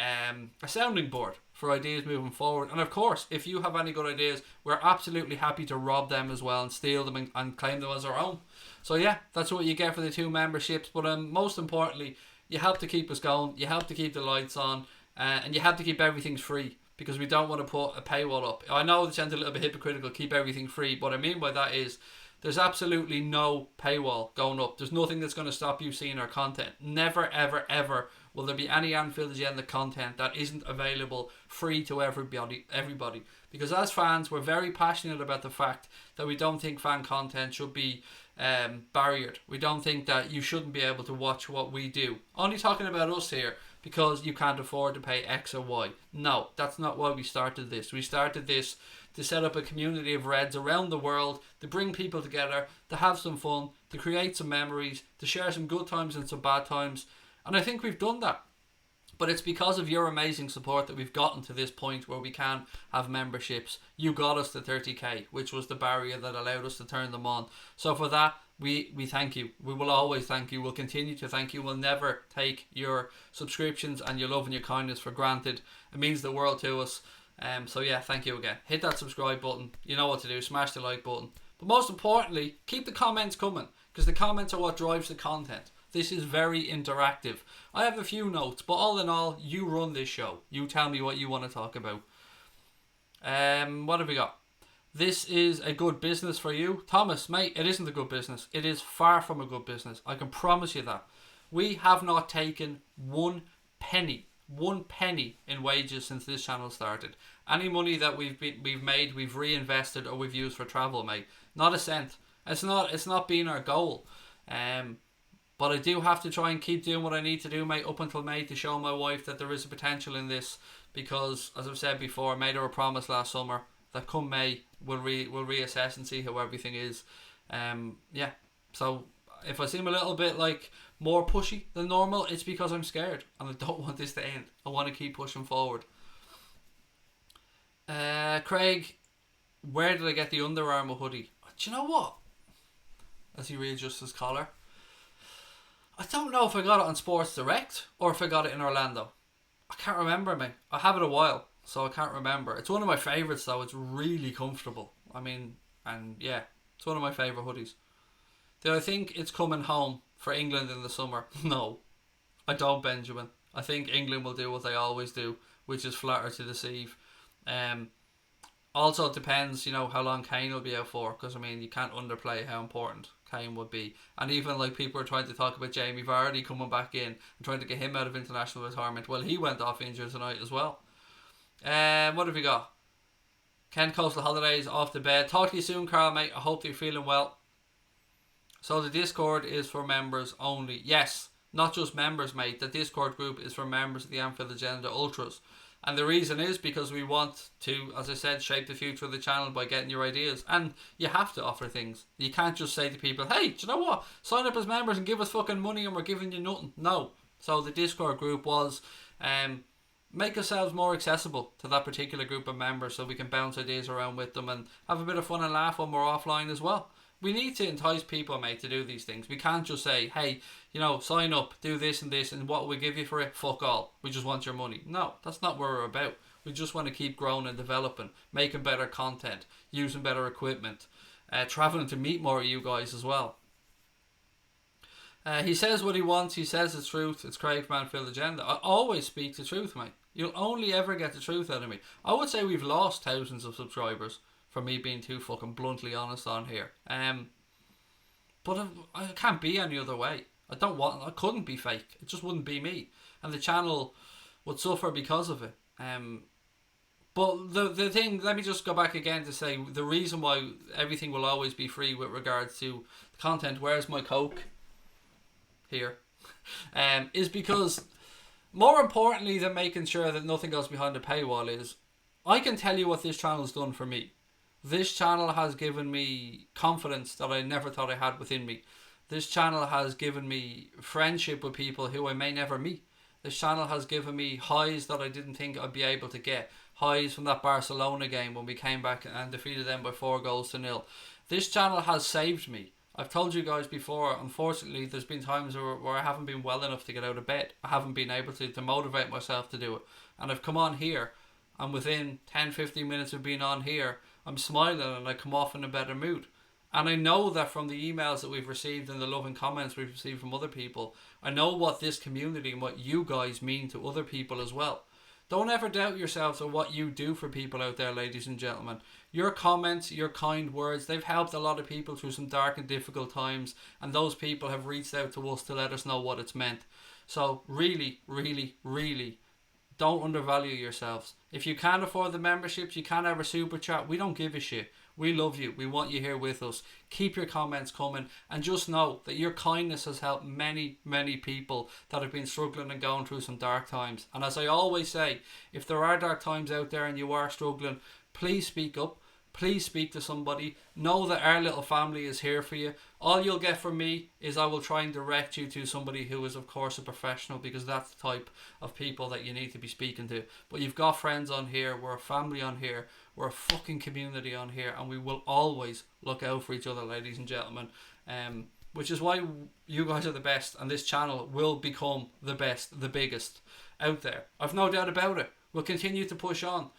sounding board for ideas moving forward. And of course, if you have any good ideas, we're absolutely happy to rob them as well and steal them and claim them as our own. So yeah, that's what you get for the two memberships. But most importantly, you help to keep us going, you help to keep the lights on, and you help to keep everything free, because we don't want to put a paywall up. I know it sounds a little bit hypocritical, keep everything free. What I mean by that is there's absolutely no paywall going up. There's nothing that's going to stop you seeing our content. Never, ever, ever will there be any Anfield Agenda content that isn't available free to everybody. Because as fans, we're very passionate about the fact that we don't think fan content should be barriered. We don't think that you shouldn't be able to watch what we do. Only talking about us here because you can't afford to pay X or Y. No, that's not why we started this. We started this to set up a community of Reds around the world, to bring people together, to have some fun, to create some memories, to share some good times and some bad times. And I think we've done that. But it's because of your amazing support that we've gotten to this point where we can have memberships. You got us to 30k, which was the barrier that allowed us to turn them on. So for that, we thank you. We will always thank you. We'll continue to thank you. We'll never take your subscriptions and your love and your kindness for granted. It means the world to us. So yeah, thank you again. Hit that subscribe button. You know what to do. Smash the like button. But most importantly, keep the comments coming, because the comments are what drives the content. This is very interactive. I have a few notes, but all in all, you run this show. You tell me what you want to talk about. What have we got? This is a good business for you. Thomas, mate, it isn't a good business. It is far from a good business. I can promise you that. We have not taken one penny in wages since this channel started. Any money that we've made, we've reinvested or we've used for travel, mate. Not a cent. It's not been our goal. But I do have to try and keep doing what I need to do, mate, up until May, to show my wife that there is a potential in this. Because, as I've said before, I made her a promise last summer that come May we'll reassess and see how everything is. Yeah. So if I seem a little bit like more pushy than normal, it's because I'm scared and I don't want this to end. I want to keep pushing forward. Craig, where did I get the Under Armour hoodie? Do you know what? As he readjusts his collar, I don't know if I got it on Sports Direct or if I got it in Orlando. I can't remember, mate. I have it a while, so I can't remember. It's one of my favourites, though. It's really comfortable. I mean, and yeah, it's one of my favourite hoodies. Do I think it's coming home for England in the summer? No, I don't, Benjamin. I think England will do what they always do, which is flatter to deceive. Also, it depends, how long Kane will be out for, because, I mean, you can't underplay how important Kane would be. And even, people are trying to talk about Jamie Vardy coming back in and trying to get him out of international retirement. Well, he went off injured tonight as well. What have we got? Ken Coastal Holidays off the bed. Talk to you soon, Carl, mate. I hope you're feeling well. So the Discord is for members only. Yes, not just members, mate. The Discord group is for members of the Anfield Agenda Ultras. And the reason is because we want to, as I said, shape the future of the channel by getting your ideas. And you have to offer things. You can't just say to people, hey, do you know what? Sign up as members and give us fucking money and we're giving you nothing. No. So the Discord group was make ourselves more accessible to that particular group of members so we can bounce ideas around with them and have a bit of fun and laugh when we're offline as well. We need to entice people, mate, to do these things. We can't just say, hey, sign up, do this, and what we give you for it? Fuck all. We just want your money. No, that's not what we're about. We just want to keep growing and developing, making better content, using better equipment, travelling to meet more of you guys as well. He says what he wants. He says the truth. It's Craig from Anfield Agenda. I always speak the truth, mate. You'll only ever get the truth out of me. I would say we've lost thousands of subscribers for me being too fucking bluntly honest on here. But I can't be any other way. I couldn't be fake. It just wouldn't be me. And the channel would suffer because of it. But the thing, let me just go back again to say the reason why everything will always be free with regards to the content, where's my Coke? Here. Is because more importantly than making sure that nothing goes behind the paywall is I can tell you what this channel's done for me. This channel has given me confidence that I never thought I had within me. This channel has given me friendship with people who I may never meet. This channel has given me highs that I didn't think I'd be able to get. Highs from that Barcelona game when we came back and defeated them by 4-0. This channel has saved me. I've told you guys before, unfortunately, there's been times where I haven't been well enough to get out of bed. I haven't been able to motivate myself to do it. And I've come on here, and within 10-15 minutes of being on here, I'm smiling and I come off in a better mood. And I know that from the emails that we've received and the love and comments we've received from other people, I know what this community and what you guys mean to other people as well. Don't ever doubt yourselves or what you do for people out there, ladies and gentlemen. Your comments, your kind words, they've helped a lot of people through some dark and difficult times, and those people have reached out to us to let us know what it's meant. So really, really, really, don't undervalue yourselves. If you can't afford the memberships, you can't have a super chat, we don't give a shit. We love you. We want you here with us. Keep your comments coming, and just know that your kindness has helped many, many people that have been struggling and going through some dark times. And as I always say, if there are dark times out there and you are struggling, please speak up. Please speak to somebody. Know that our little family is here for you. All you'll get from me is I will try and direct you to somebody who is, of course, a professional, because that's the type of people that you need to be speaking to. But you've got friends on here. We're a family on here. We're a fucking community on here, and we will always look out for each other, ladies and gentlemen. Which is why you guys are the best, and this channel will become the best, the biggest out there. I've no doubt about it. We'll continue to push on.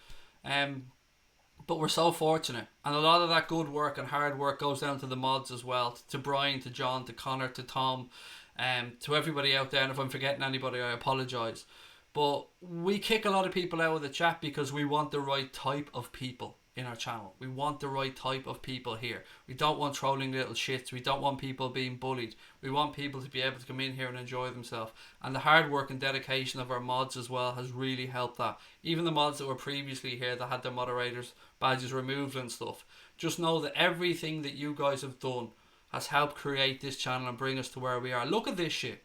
But we're so fortunate, and a lot of that good work and hard work goes down to the mods as well, to Brian, to John, to Connor, to Tom, to everybody out there. And if I'm forgetting anybody, I apologise. But we kick a lot of people out of the chat because we want the right type of people in our channel. We want the right type of people here. We don't want trolling little shits. We don't want people being bullied. We want people to be able to come in here and enjoy themselves. And the hard work and dedication of our mods as well has really helped that. Even the mods that were previously here that had their moderators badges removed and stuff. Just know that everything that you guys have done has helped create this channel and bring us to where we are. Look at this shit.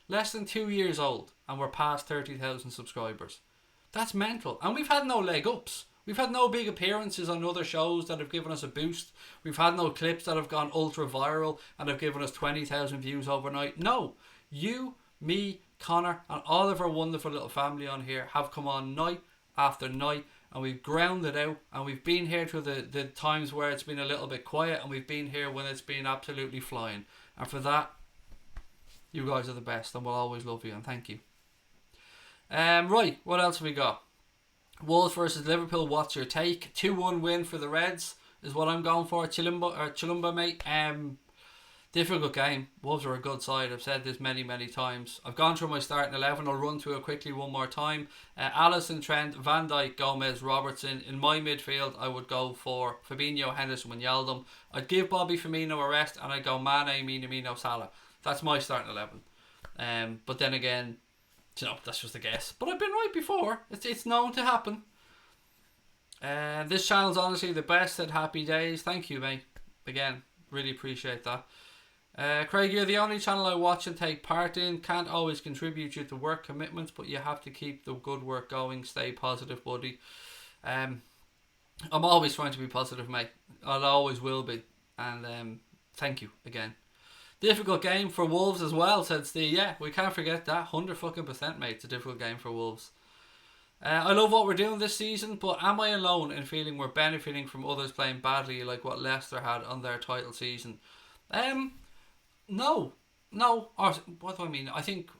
Less than 2 years old and we're past 30,000 subscribers. That's mental. And we've had no leg ups. We've had no big appearances on other shows that have given us a boost. We've had no clips that have gone ultra viral and have given us 20,000 views overnight. No. You, me, Connor, and all of our wonderful little family on here have come on night after night, and we've ground it out, and we've been here through the times where it's been a little bit quiet, and we've been here when it's been absolutely flying. And for that, you guys are the best, and we'll always love you, and thank you. Right, what else have we got? Wolves versus Liverpool, what's your take? 2-1 win for the Reds is what I'm going for. Chilumba, mate. Difficult game. Wolves are a good side. I've said this many, many times. I've gone through my starting 11. I'll run through it quickly one more time. Alisson, Trent, Van Dijk, Gomez, Robertson. In my midfield, I would go for Fabinho, Henderson, Wijnaldum. I'd give Bobby Firmino a rest, and I'd go Mane, Minamino, Salah. That's my starting 11. But then again, you know, that's just a guess. But I've been right before. It's known to happen. This channel's honestly the best at happy days. Thank you, mate. Again, really appreciate that. Craig, you're the only channel I watch and take part in. Can't always contribute due to work commitments, but you have to keep the good work going. Stay positive, buddy. I'm always trying to be positive, mate. I always will be. And thank you again. Difficult game for Wolves as well, said Steve. Yeah, we can't forget that. 100%, mate. It's a difficult game for Wolves. I love what we're doing this season, but am I alone in feeling we're benefiting from others playing badly like what Leicester had on their title season? No. Or, what do I mean? I think,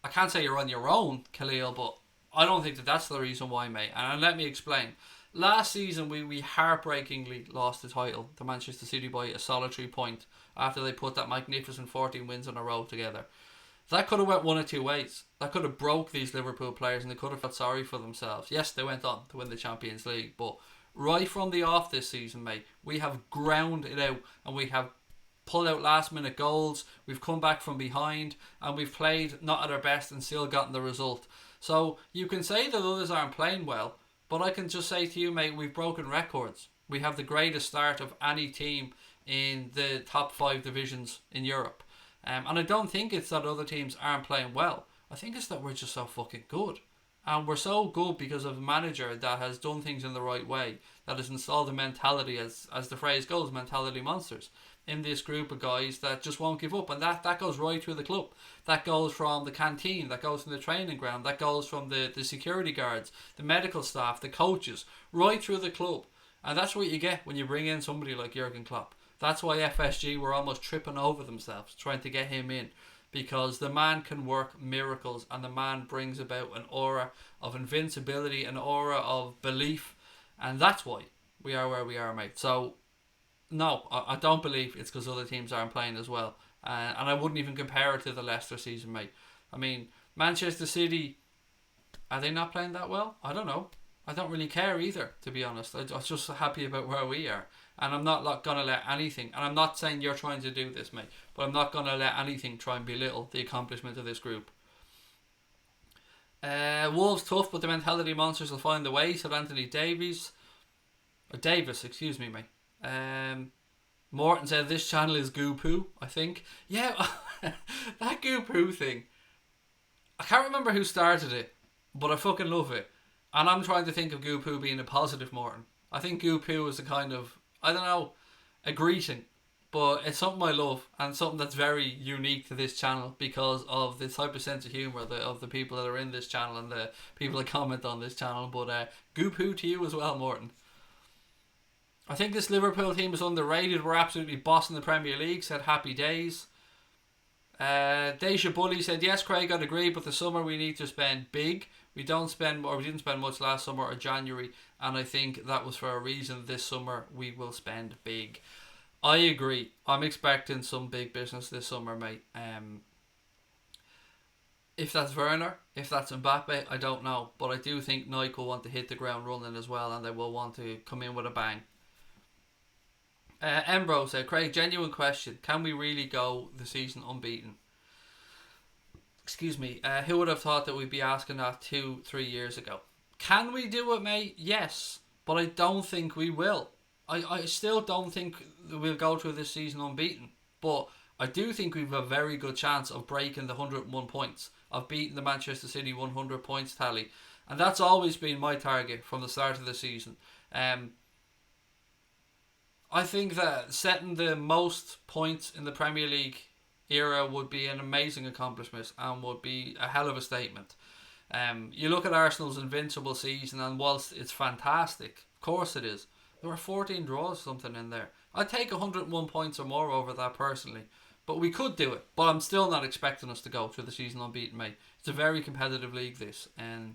I can't say you're on your own, Khalil, but I don't think that's the reason why, mate. And let me explain. Last season, we heartbreakingly lost the title to Manchester City by a solitary point after they put that magnificent 14 wins in a row together. That could have went one of two ways. That could have broke these Liverpool players and they could have felt sorry for themselves. Yes, they went on to win the Champions League, but right from the off this season, mate, we have ground it out and we have pulled out last minute goals. We've come back from behind and we've played not at our best and still gotten the result. So you can say that others aren't playing well, but I can just say to you, mate, we've broken records. We have the greatest start of any team in the top 5 divisions in Europe. And I don't think it's that other teams aren't playing well. I think it's that we're just so fucking good. And we're so good because of a manager that has done things in the right way, that has installed a mentality, as the phrase goes, mentality monsters, in this group of guys that just won't give up. And that goes right through the club. That goes from the canteen, that goes from the training ground, that goes from the security guards, the medical staff, the coaches, right through the club. And that's what you get when you bring in somebody like Jurgen Klopp. That's why FSG were almost tripping over themselves trying to get him in, because the man can work miracles and the man brings about an aura of invincibility, an aura of belief, and that's why we are where we are, mate. So no, I don't believe it's because other teams aren't playing as well, and I wouldn't even compare it to the Leicester season, mate. I mean, Manchester City, are they not playing that well? I don't know. I don't really care either, to be honest. I'm just happy about where we are. And I'm not going to let anything, and I'm not saying you're trying to do this, mate, but I'm not going to let anything try and belittle the accomplishment of this group. Wolves tough, but the mentality monsters will find the way, said Anthony Davis, excuse me, mate. Morton said this channel is goo poo, I think. Yeah, that goo poo thing. I can't remember who started it, but I fucking love it. And I'm trying to think of goo poo being a positive, Morton. I think goo poo is a kind of, I don't know, a greeting, but it's something I love and something that's very unique to this channel because of the type of sense of humour of the people that are in this channel and the people that comment on this channel. But goo poo to you as well, Morton. I think this Liverpool team is underrated. We're absolutely bossing the Premier League, said Happy Days. Deja Bully said, yes, Craig, I'd agree, but the summer we need to spend big. We didn't spend much last summer or January, and I think that was for a reason. This summer we will spend big. I agree. I'm expecting some big business this summer, mate. If that's Werner, if that's Mbappe, I don't know, but I do think Nike will want to hit the ground running as well, and they will want to come in with a bang. Embro said, Craig, genuine question, can we really go the season unbeaten? Excuse me, who would have thought that we'd be asking that 2-3 years ago? Can we do it, mate? Yes, but I don't think we will. I still don't think we'll go through this season unbeaten, but I do think we've a very good chance of breaking the 101 points, of beating the Manchester City 100 points tally, and that's always been my target from the start of the season. I think that setting the most points in the Premier League era would be an amazing accomplishment and would be a hell of a statement. You look at Arsenal's invincible season, and whilst it's fantastic, of course it is, there were 14 draws something in there. I'd take 101 points or more over that personally, but we could do it. But I'm still not expecting us to go through the season unbeaten, mate. It's a very competitive league, this, and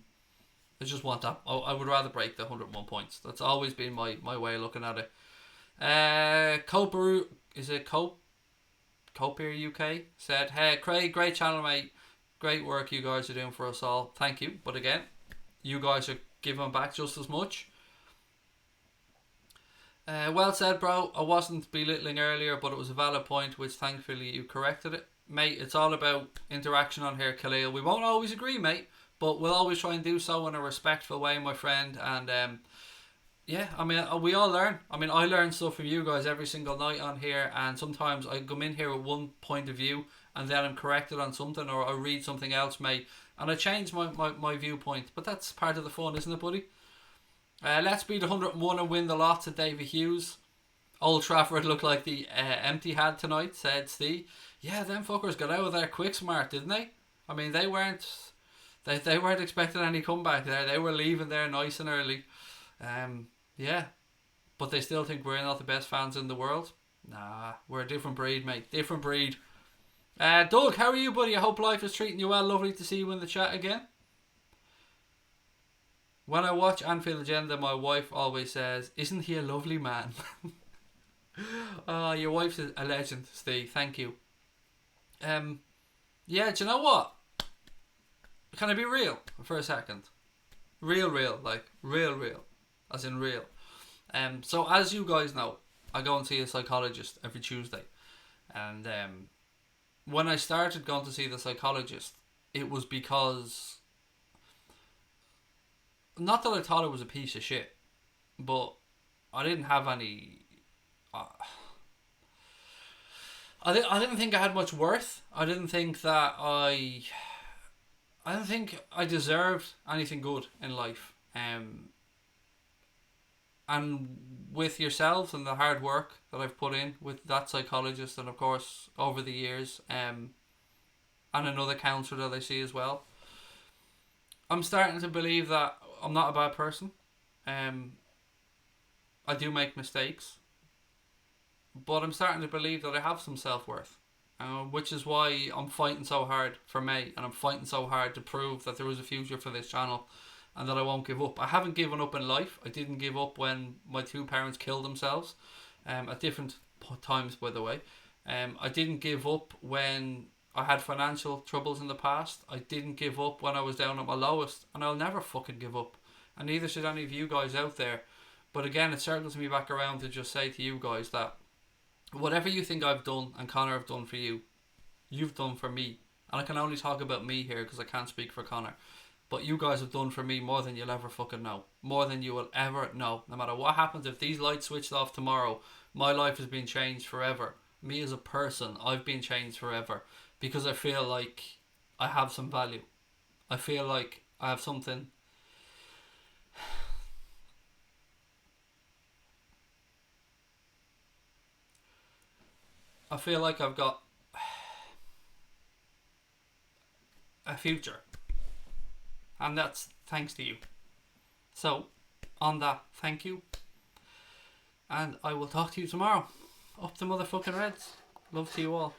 I just want that. I would rather break the 101 points. That's always been my way of looking at it. Coperu, is it Copier UK said, hey Craig, great channel, mate, great work you guys are doing for us all, thank you, but again, you guys are giving back just as much. Well said, bro. I wasn't belittling earlier, but it was a valid point, which thankfully you corrected it, mate. It's all about interaction on here, Khalil. We won't always agree, mate, but we'll always try and do so in a respectful way, my friend. And yeah, I mean, we all learn. I mean, I learn stuff from you guys every single night on here, and sometimes I come in here with one point of view and then I'm corrected on something, or I read something else, mate, and I change my viewpoint. But that's part of the fun, isn't it, buddy? Let's beat 101 and win the lot, to David Hughes. Old Trafford looked like the empty had tonight, said Steve. Yeah, them fuckers got out of there quick smart, didn't they? I mean, they weren't expecting any comeback there. They were leaving there nice and early. Yeah, but they still think we're not the best fans in the world. Nah, we're a different breed, mate. Different breed. Doug, how are you, buddy? I hope life is treating you well. Lovely to see you in the chat again. When I watch Anfield Agenda, my wife always says, "Isn't he a lovely man?" Your wife's a legend, Steve. Thank you. Yeah, do you know what? Can I be real for a second? Real, like real, as in real. So as you guys know, I go and see a psychologist every Tuesday, and when I started going to see the psychologist, it was because, not that I thought it was a piece of shit, but I didn't have any. I didn't think I had much worth. I didn't think that I don't think I deserved anything good in life. And with yourselves and the hard work that I've put in with that psychologist, and of course over the years, and another counsellor that I see as well, I'm starting to believe that I'm not a bad person. I do make mistakes, but I'm starting to believe that I have some self-worth, which is why I'm fighting so hard for May, and I'm fighting so hard to prove that there is a future for this channel and that I won't give up. I haven't given up in life. I didn't give up when my two parents killed themselves, at different times, by the way. I didn't give up when I had financial troubles in the past. I didn't give up when I was down at my lowest, and I'll never fucking give up. And neither should any of you guys out there. But again, it circles me back around to just say to you guys that whatever you think I've done and Connor have done for you, you've done for me. And I can only talk about me here because I can't speak for Connor. But you guys have done for me more than you'll ever fucking know. More than you will ever know. No matter what happens, if these lights switched off tomorrow, my life has been changed forever. Me as a person, I've been changed forever. Because I feel like I have some value. I feel like I have something. I feel like I've got a future. And that's thanks to you. So, on that, thank you. And I will talk to you tomorrow. Up the motherfucking Reds. Love to you all.